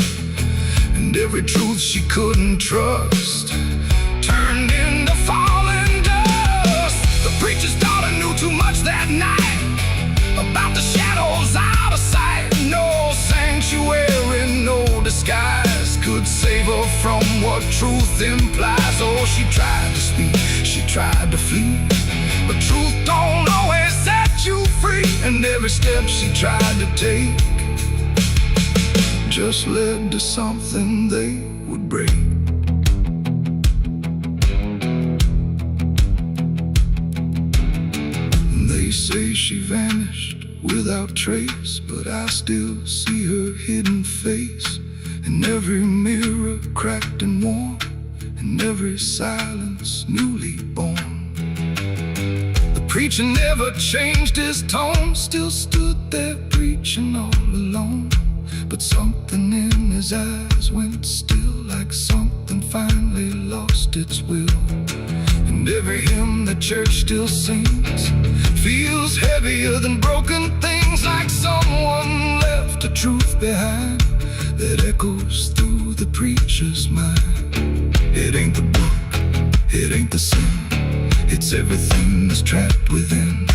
and every truth she couldn't trust turned into falling dust. The preacher's daughter knew too much that night about the shadows out of sight. No sanctuary, no disguise could save her from what truth implies. Oh, she tried to speak, she tried to flee, but truth don't always set you free. And every step she tried to take just led to something they would break. They say she vanished without trace, but I still see her hidden face in every mirror cracked and worn, in every silence newly born. The preacher never changed his tone, still stood there preaching all alone. But something in his eyes went still, like something finally lost its will. And every hymn the church still sings feels heavier than broken things, like someone left a truth behind that echoes through the preacher's mind. It ain't the book, it ain't the sin, it's everything that's trapped within.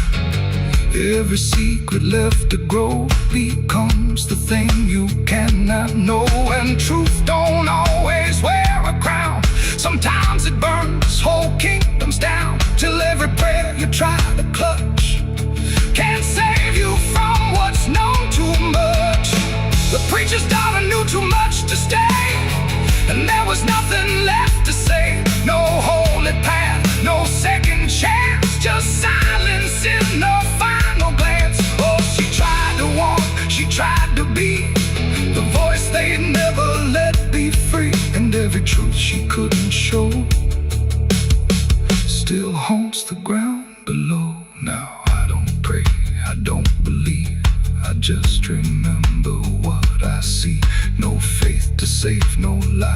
Every secret left to grow becomes the thing you cannot know. And truth don't always wear a crown, sometimes it burns whole kingdoms down, till every prayer you try to clutch can't save you from what's known too much. The preacher's daughter knew too much to stay, and there was nothing left to say. No holy path, no second chance, just silence in the final glance. Oh, she tried to walk, she tried to be the voice they never let be free. And every truth she couldn't show still haunts the ground below. Now I don't pray, I don't believe, I just remember what I see. No faith to save, no life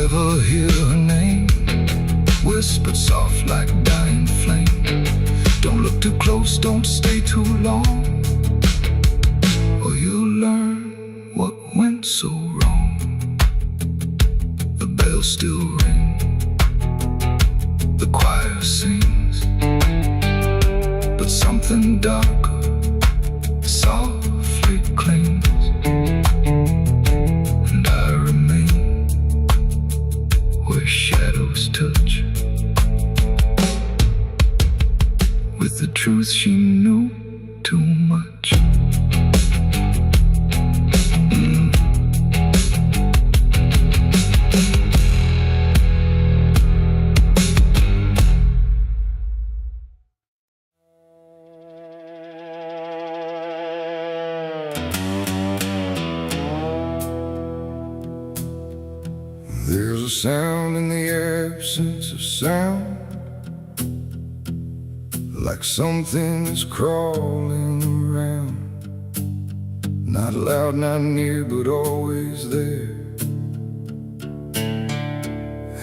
ever hear her name, whispered soft like a dying flame. Don't look too close, don't stay too long, or you'll learn what went so wrong. The bells still ring, the choir sings, but something darker softly clings. And I remain where shadows touch, with the truth she knew too much. There's a sound in the absence of sound, like something is crawling around. Not loud, not near, but always there,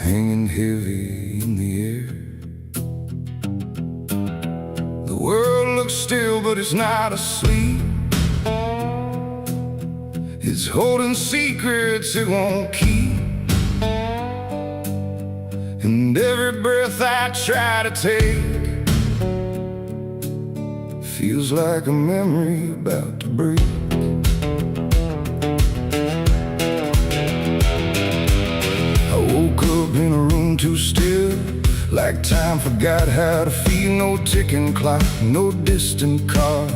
hanging heavy in the air. The world looks still, but it's not asleep. It's holding secrets it won't keep. And every breath I try to take feels like a memory about to break. I woke up in a room too still, like time forgot how to feel. No ticking clock, no distant car,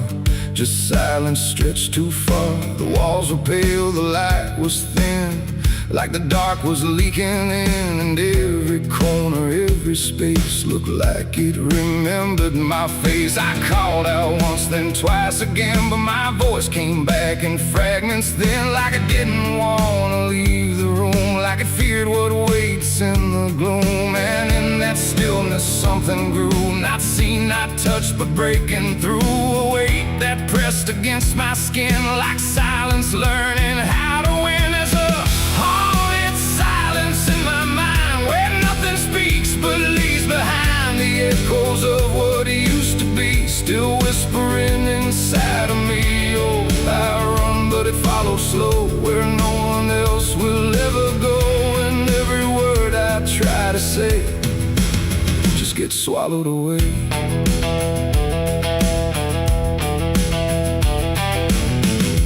just silence stretched too far. The walls were pale, the light was thin, like the dark was leaking in. And every corner, every space looked like it remembered my face. I called out once, then twice again, but my voice came back in fragments then, like I didn't want to leave the room, like it feared what waits in the gloom. And in that stillness something grew, not seen, not touched, but breaking through. A weight that pressed against my skin, like silence learning how to win. As a haunted silence in my mind, where nothing speaks but leaves behind the echoes of what used to be, still whispering inside of me. Oh, I run, but it follows slow, where no one else will ever go. And every word I try to say just gets swallowed away.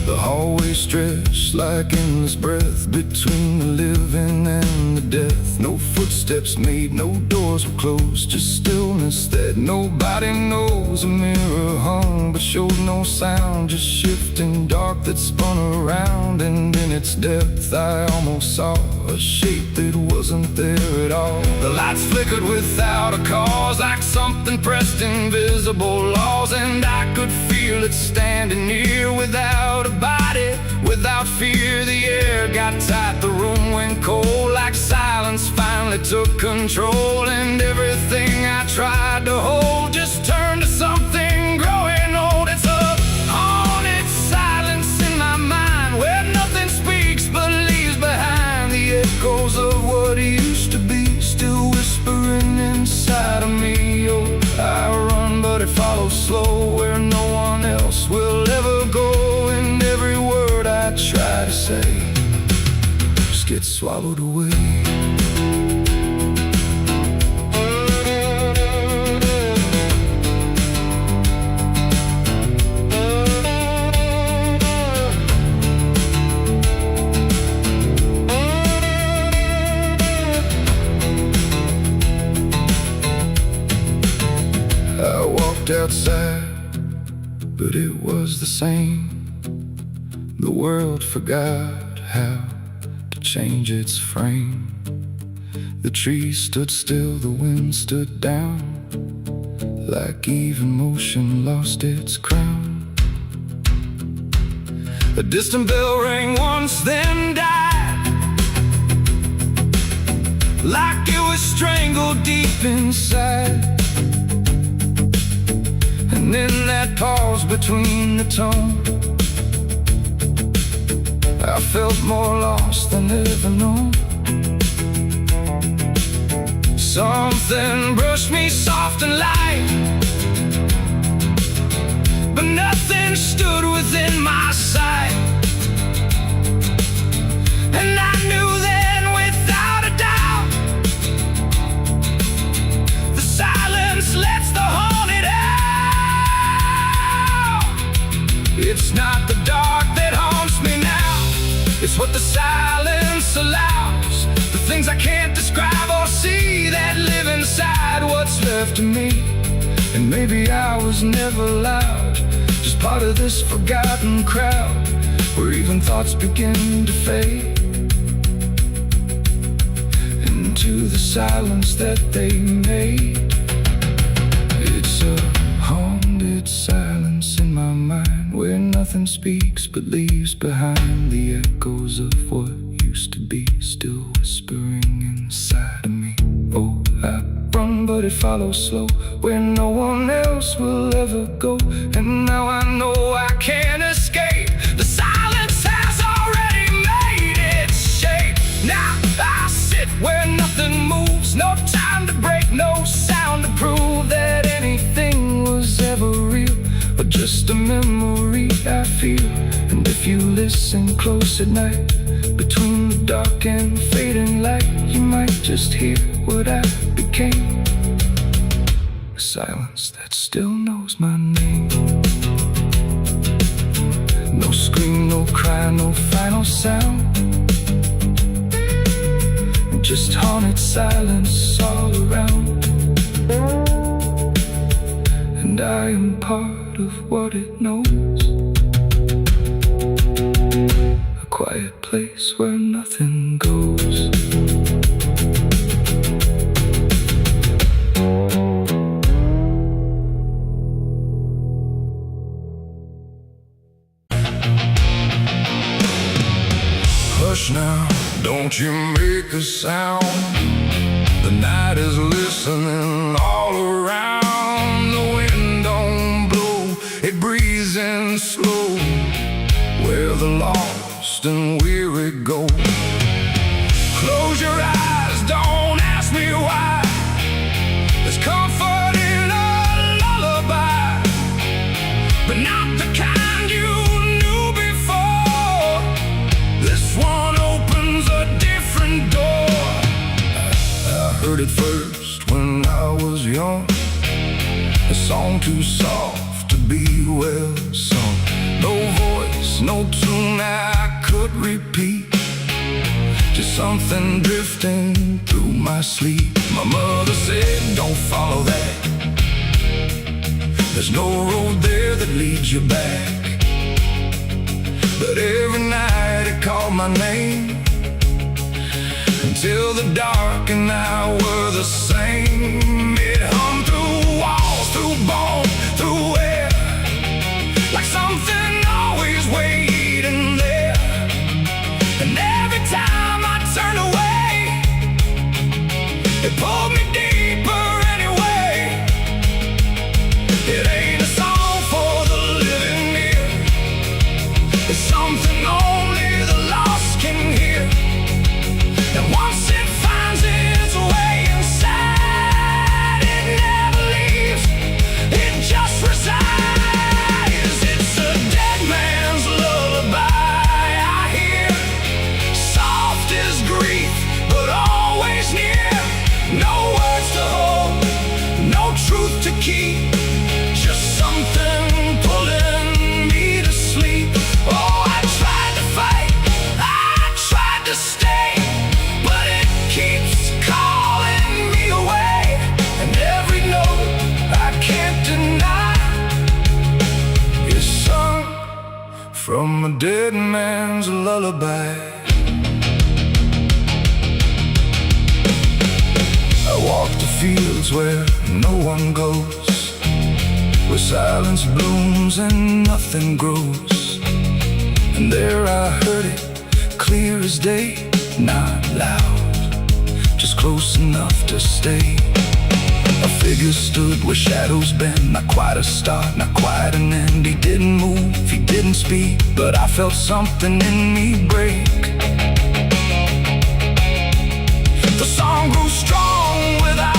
The hallway stretched like endless breath between the living and the death. No footsteps made, no doors were closed, just stillness that nobody knows. A mirror hung but showed no sound, just shifting dark that spun around. And in its depth I almost saw a shape that wasn't there at all. The lights flickered without a cause, like something pressed invisible laws. And I could feel it standing near, without a body, without fear. The air got tight, the room went cold, like silence finally took control. And everything I tried to hold just turned to something growing old. It's a haunted silence in my mind, where nothing speaks but leaves behind the echoes of what used to be, still whispering inside of me. Oh, I run, but it follows slow, where no one else will ever go. And every word I try to say just gets swallowed away. I walked outside, but it was the same. The world forgot how to change its frame. The trees stood still, the wind stood down, like even motion lost its crown. A distant bell rang once, then died, like it was strangled deep inside. And in that pause between the tone, I felt more lost than ever known. Something brushed me soft and light, but nothing stood within my sight. And I knew then without a doubt, the silence lets the haunted out. It's not the dark that haunts me now, it's what the silence allows. The things I can't describe or see that live inside what's left of me. And maybe I was never loud, just part of this forgotten crowd, where even thoughts begin to fade into the silence that they made. It's a haunted silence in my mind, where nothing speaks but leaves behind the echoes of what used to be, still whispering inside of me. Oh, I run but it follows slow, where no one else will ever go. And now I know I can't escape. The silence has already made its shape. Now I sit where nothing moves, no time to break, no sound to prove that anything was ever real, but just a memory I feel. And if you listen close at night, between the dark and fading light, you might just hear what I became. A silence that still knows my name. No scream, no cry, no final sound, just haunted silence all around. And I am part of what it knows, a quiet place where nothing goes. Hush now, don't you make a sound. The night is listening all around. The wind don't blow, it breathes in slow, where the lost and weary go. Close your eyes, don't ask me why. There's comfort in a lullaby, but not the kind you knew before. This one opens a different door. I heard it first when I was young, a song too soft to be well sung. No voice, no tune I could repeat, just something drifting through my sleep. My mother said, don't follow that, there's no road there that leads you back. But every night it called my name, until the dark and I were the same. It hummed through walls, through bone, through air, like something always waiting there. And every time I turned away, it pulled me deeper anyway. It ain't a song for the living ear, it's something only the lost can hear. And once it finds its way inside, it never leaves, it just resides. It's a dead man's lullaby I hear, soft as grief, but always near. No words to hold, no truth to keep, just something pulling me to sleep. Oh, I tried to fight, I tried to stay, but it keeps calling me away. And every note I can't deny is sung from a dead man's lullaby. I walk the fields where no one goes, where silence blooms and nothing grows. And there I heard it, clear as day, not loud, just close enough to stay. A figure stood where shadows bend, not quite a start, not quite an end. He didn't move, he didn't speak, but I felt something in me break. The song grew strong without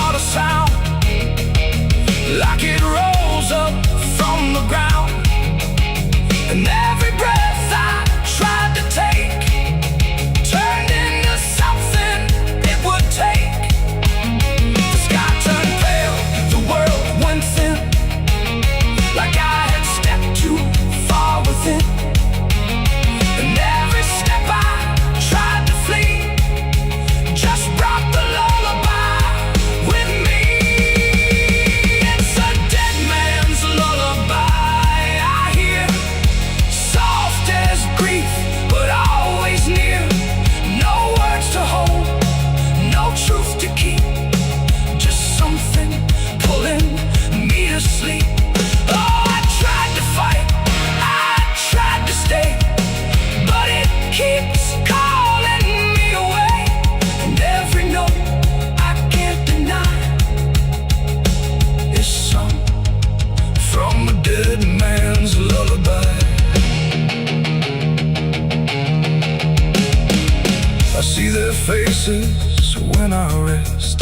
places when I rest,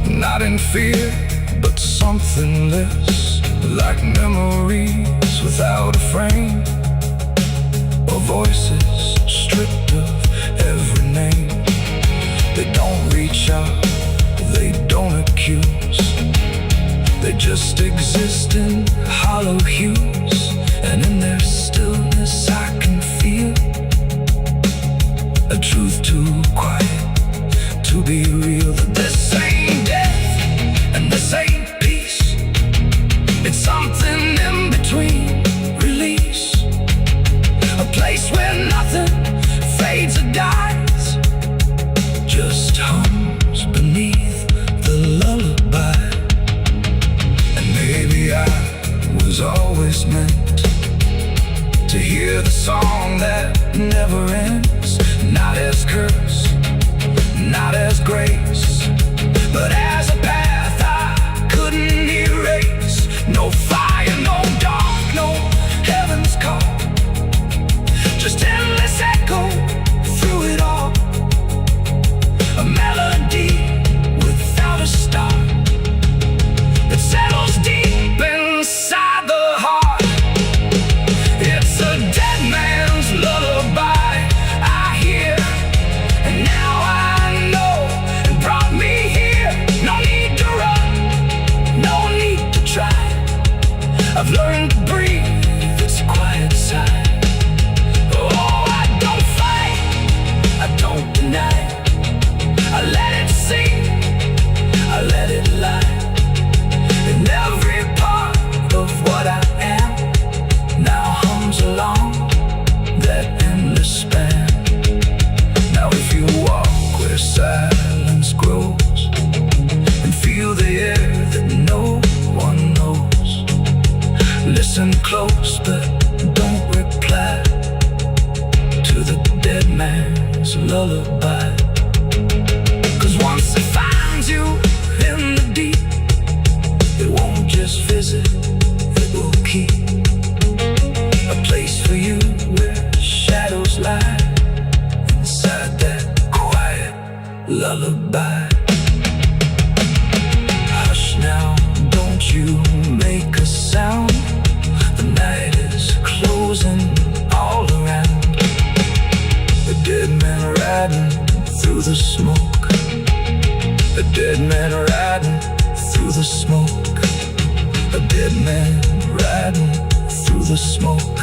not in fear, but something less, like memories without a frame, or voices stripped of every name. They don't reach out, they don't accuse, they just exist in hollow hues. And in their stillness I can feel a truth too quiet to be real. That this ain't death and this ain't peace, it's something in between. Release, a place where nothing fades or dies, just hums beneath the lullaby. And maybe I was always meant to hear the song that never ends, not as curse, not as grace, but as a path I couldn't erase. No fire, no dark, no heaven's call, just endless echo through it all. A melody without a start that settles deep inside the heart. It's a dead man's lullaby I hear, and now I know it brought me here. No need to run, no need to try. I've learned to breathe its quiet sigh. Oh, I don't fight, I don't deny, I let it sing, I let it lie. And every part of what I am now hums along that endless span. Now if you walk where silence grows and feel the air that no one knows, listen close but don't reply to the dead man's lullaby. 'Cause once it finds you in the deep, it won't just visit, it will keep a place for you where shadows lie inside that quiet lullaby. Hush now, don't you make a sound, the night is closing all around. A dead man riding through the smoke, a dead man riding through the smoke, a dead man riding through the smoke,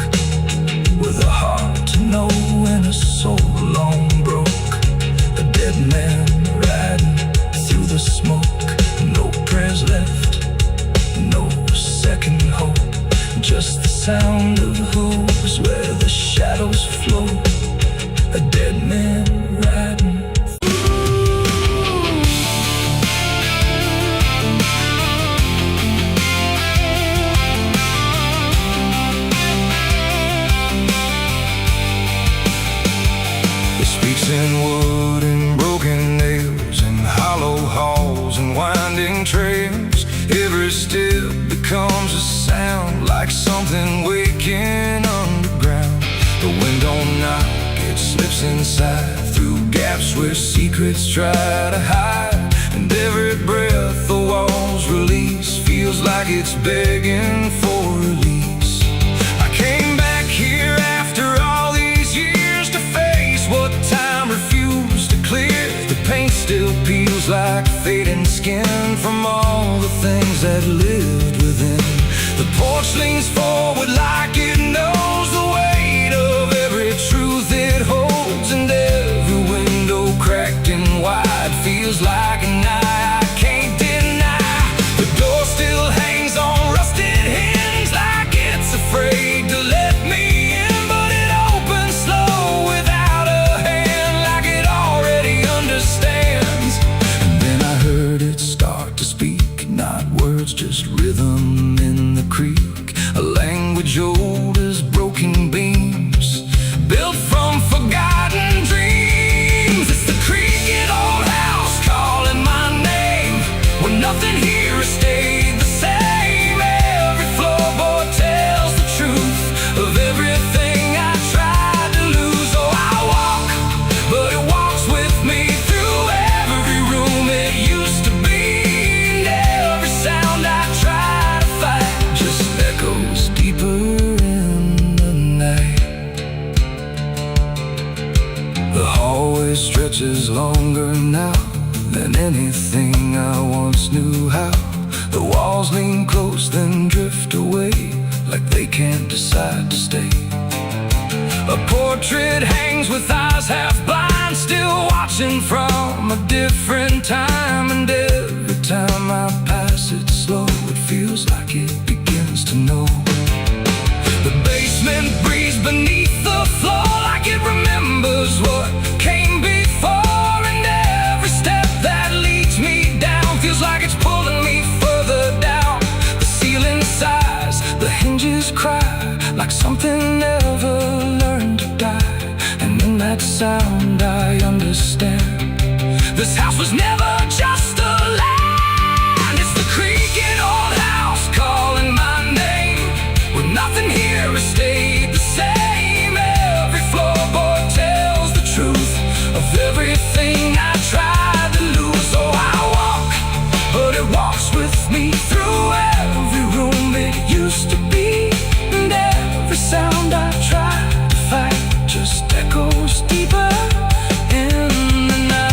with a heart to know and a soul long broke. A dead man riding through the smoke, no prayers left, no second hope, just the sound of hooves where the shadows flow. A dead man riding. Speaks in wood and broken nails, and hollow halls and winding trails. Every step becomes a sound, like something waking underground. The wind don't knock, it slips inside, through gaps where secrets try to hide. And every breath the walls release feels like it's begging for release. I came back here after all these years to face what time refused to clear. The paint still peels like fading skin from all the things that lived within. The porch leans forward like it knows the weight of every truth it holds, and every window cracked and wide feels like an eye I can't deny. The door still hangs on rusted hinges like it's afraid to let me in, but it opens slow without a hand, like it already understands. And then I heard it start to speak, not words, just rhythm in the creek, a language old as broken beams, built from forgotten dreams. It's the creaking old house calling now than anything I once knew how. The walls lean close then drift away, like they can't decide to stay. A portrait hangs with eyes half blind, still watching from a different time. And every time I pass it slow, it feels like it begins to know. The basement breathes beneath the floor, like it remembers what came before. And every step that leads me down feels like it's pulling me further down. The ceiling sighs, the hinges cry, like something never learned to die. And in that sound I understand, this house was never just a land. It's the creaking old house calling my name, where nothing here has stayed the same. Every floorboard tells the truth of everything I tried to lose. So I walk, but it walks with me through every room it used to be. And every sound I try to fight just echoes deeper in the night.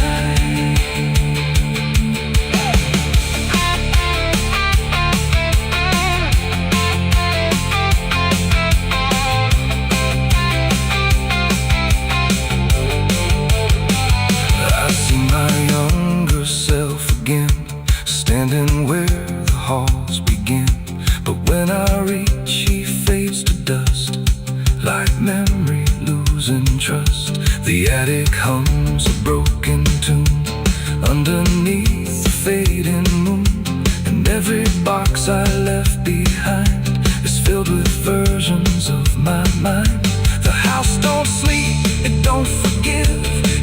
I see my younger self again, standing where the halls begin. But when I reach, he fades to dust, like memory losing trust. The attic hums a broken tune underneath the fading moon. And every box I left behind is filled with versions of my mind. The house don't sleep, it don't forgive,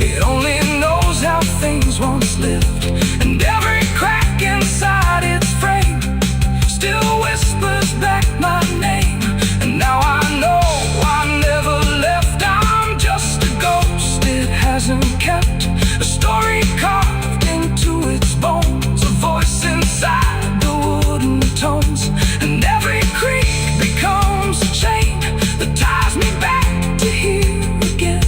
it only knows how things once lived. And every crack inside its frame still whispers back my name. And now I know I never left, I'm just a ghost it hasn't kept. A story carved into its bones, a voice inside the wooden tones. And every creak becomes a chain that ties me back to here again.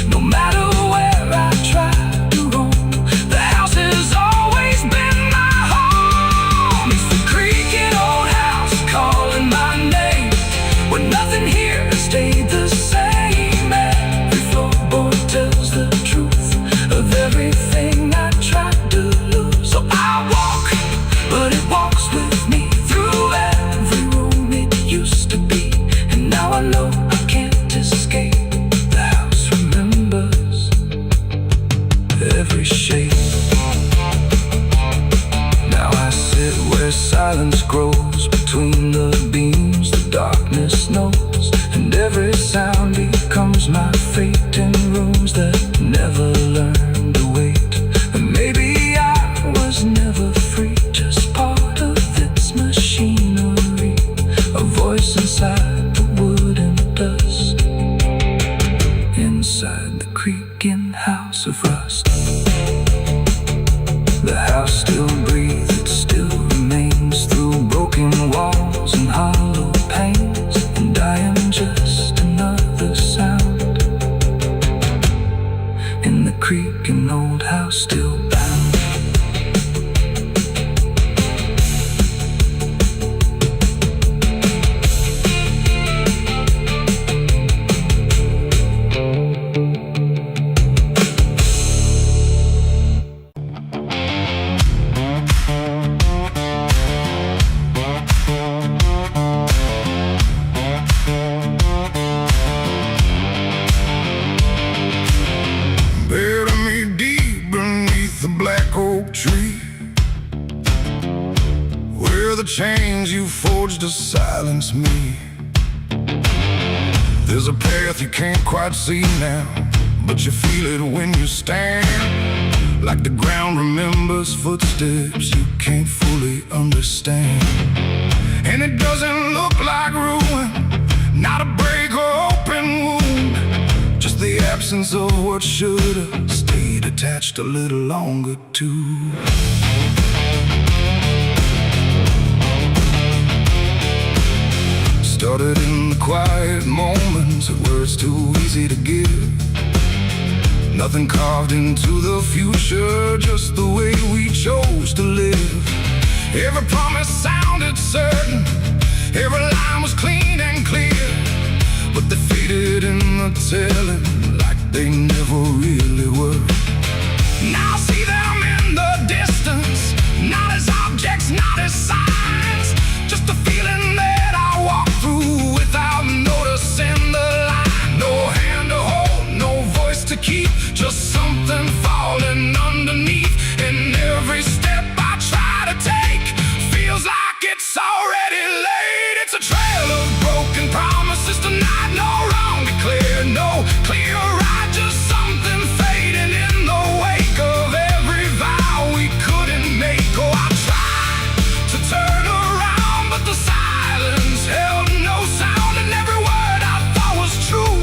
No matter where I try to roam, the house has always been my home. It's the creaking old house calling my name, where nothing here has stayed the same. Every floorboard tells the truth of everything I tried to lose. So I walk, but it walks with me through every room it used to be. And now I know I can't escape, the house remembers every shape. Now I sit where silence grows between the beams, the darkness knows. And every sound becomes my fate in rooms that never learned to wait. And maybe I was never free, just part of its machinery, a voice inside the wood and dust, inside the creaking house of rust. The house still breathes, it still remains through broken walls and hollow panes. And I am just another sound in the creaking old house still bound. Bury me deep beneath the black oak tree, where the chains you forged to silence me. There's a path you can't quite see now, but you feel it when you stand. Like the ground remembers footsteps you can't fully understand. And it doesn't look like ruin, not a break or open wound, just the absence of what should have stayed attached a little longer too. Started in the quiet moments where it's too easy to give. Nothing carved into the future, just the way we chose to live. Every promise sounded certain, every line was clean and clear, but they faded in the telling like they never really were. Now I see them in the distance, not as objects, not as signs, just a feeling that I walk through without noticing the line. No hand to hold, no voice to keep, just something falling underneath. And every step I try to take feels like it's already late. It's a trail of broken promises tonight, no wrong declared, no clear right, just something fading in the wake of every vow we couldn't make. Oh, I tried to turn around, but the silence held no sound, and every word I thought was true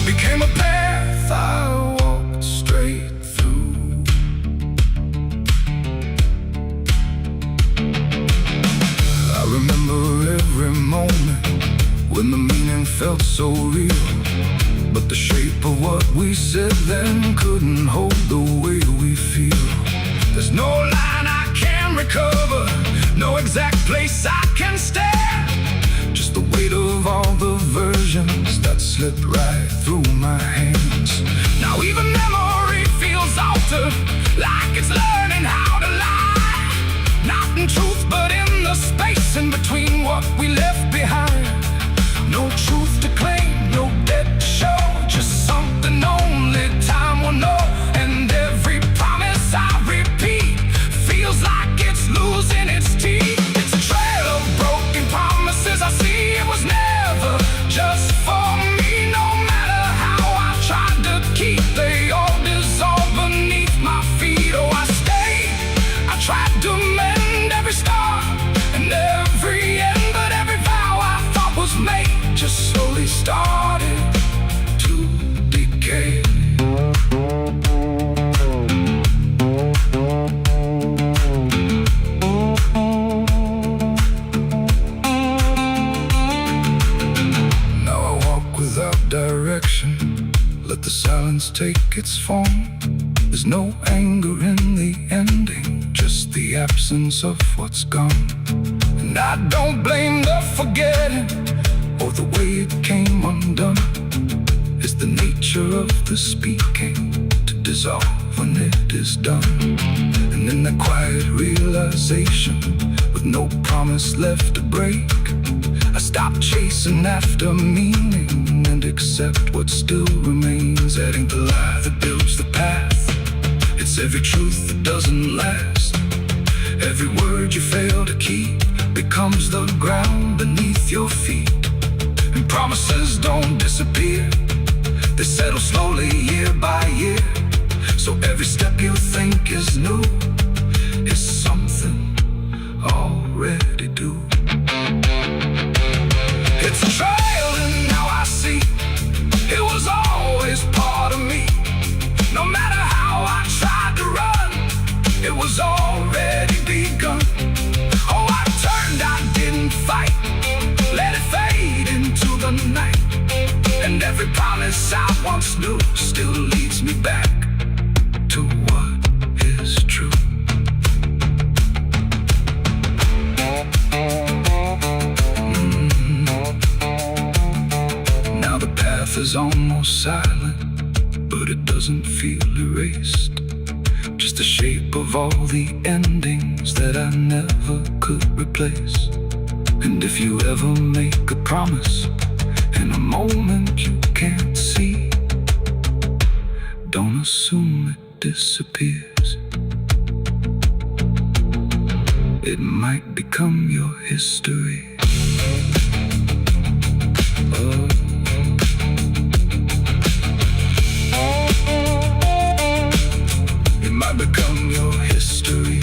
became a path I walked straight through. I remember every moment when the meaning felt so real, but the shape of what we said then couldn't hold the way we feel. There's no line I can recover, no exact place I can stand, just the weight of all the versions that slipped right through my hands. Now even memory feels altered, like it's learning how to lie, not in truth but in the space in between what we left behind. No truth to claim, no debt to show, just something only time will know. And every promise I repeat feels like it's losing its teeth. It's a trail of broken promises I see. It was never just for me, no matter how I tried to keep, they all dissolve beneath my feet. Oh, I stayed, I tried to mend every scar and every end, but every vow I thought was made just slowly started to decay. Now I walk without direction, let the silence take its form. There's no anger in the ending, just the absence of what's gone. And I don't blame the forgetting or the way it came undone. It's the nature of the speaking to dissolve when it is done. And in the quiet realization, with no promise left to break, I stop chasing after meaning and accept what still remains, adding the lie that builds the path. It's every truth that doesn't last, every word you fail to keep becomes the ground beneath your feet. And promises don't disappear, they settle slowly year by year. So every step you think is new is something already due. It's a trail and now I see it was always part of me. No matter how I tried to run, it was already begun. Oh, I turned, I didn't fight, let it fade into the night. And every promise I once knew still leads me back to what is true. Now the path is almost silent, but it doesn't feel erased, just the shape of all the endings that I never could replace. And if you ever make a promise in a moment you can't see, don't assume it disappears. It might become your history. Oh. It might become your history.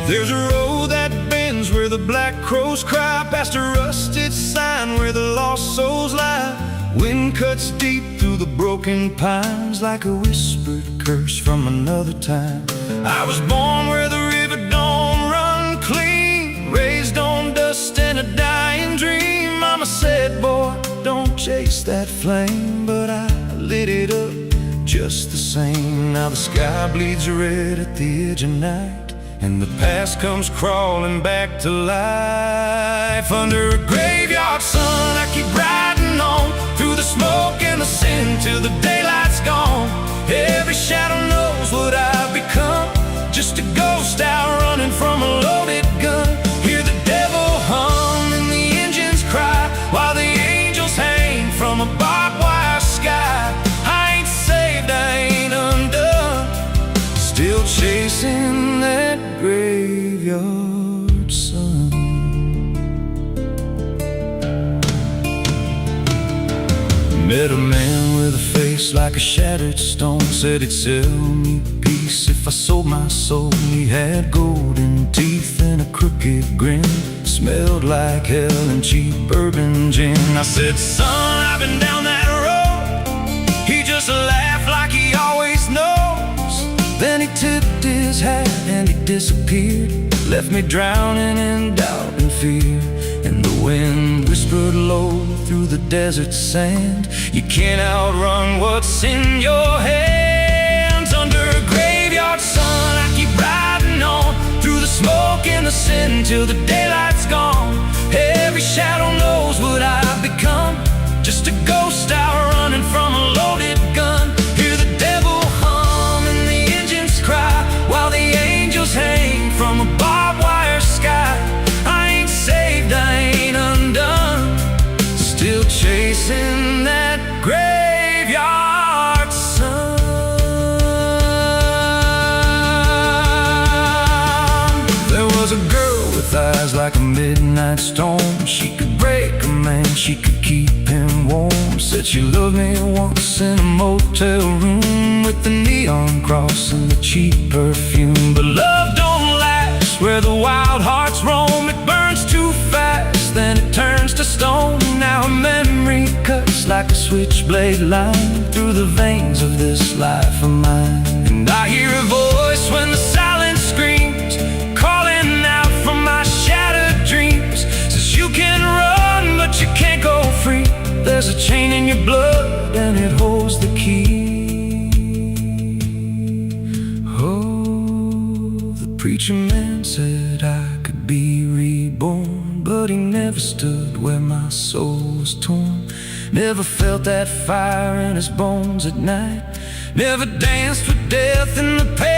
There's a road that bends where the black crows cry, past a rusted sign where the lost souls lie. Wind cuts deep through through the broken pines like a whispered curse from another time. I was born where the river don't run clean, raised on dust and a dying dream. Mama said, boy, don't chase that flame, but I lit it up just the same. Now the sky bleeds red at the edge of night, and the past comes crawling back to life. Under a graveyard sun, I keep riding on through the smoke and the sin till the daylight's gone. Every shadow knows what I've become, just a ghost out running from a loaded gun. Hear the devil hum and the engines cry, while the angels hang from a barbed wire sky. I ain't saved, I ain't undone, still chasing that graveyard sun. Met a man with a face like a shattered stone, said he'd sell me peace if I sold my soul. He had golden teeth and a crooked grin, smelled like hell and cheap bourbon gin. I said, son, I've been down that road. He just laughed like he always knows. Then he tipped his hat and he disappeared, left me drowning in doubt and fear. And the wind whispered low through the desert sand, you can't outrun what's in your hands. Under a graveyard sun, I keep riding on through the smoke and the sin till the daylight's gone. Every shadow knows what I've become, just a ghost out running from a loaded gun. Hear the devil hum and the engines cry, while the angels hang from a barbed wire sky. I ain't saved, I ain't undone, still chasing that graveyard sun. There was a girl with eyes like a midnight storm. She could break a man, she could keep him warm. Said she loved me once in a motel room, with the neon cross and the cheap perfume. But love don't last where the wild hearts roam. It burns too fast, then it turns to stone. Now a memory cuts like a switchblade line through the veins of this life of mine. And I hear a voice when the silence screams, calling out from my shattered dreams. Says you can run, but you can't go free. There's a chain in your blood and it holds the key. Oh, the preacher man said I could be reborn, but he never stood where my soul was torn. Never felt that fire in his bones at night, never danced with death in the pale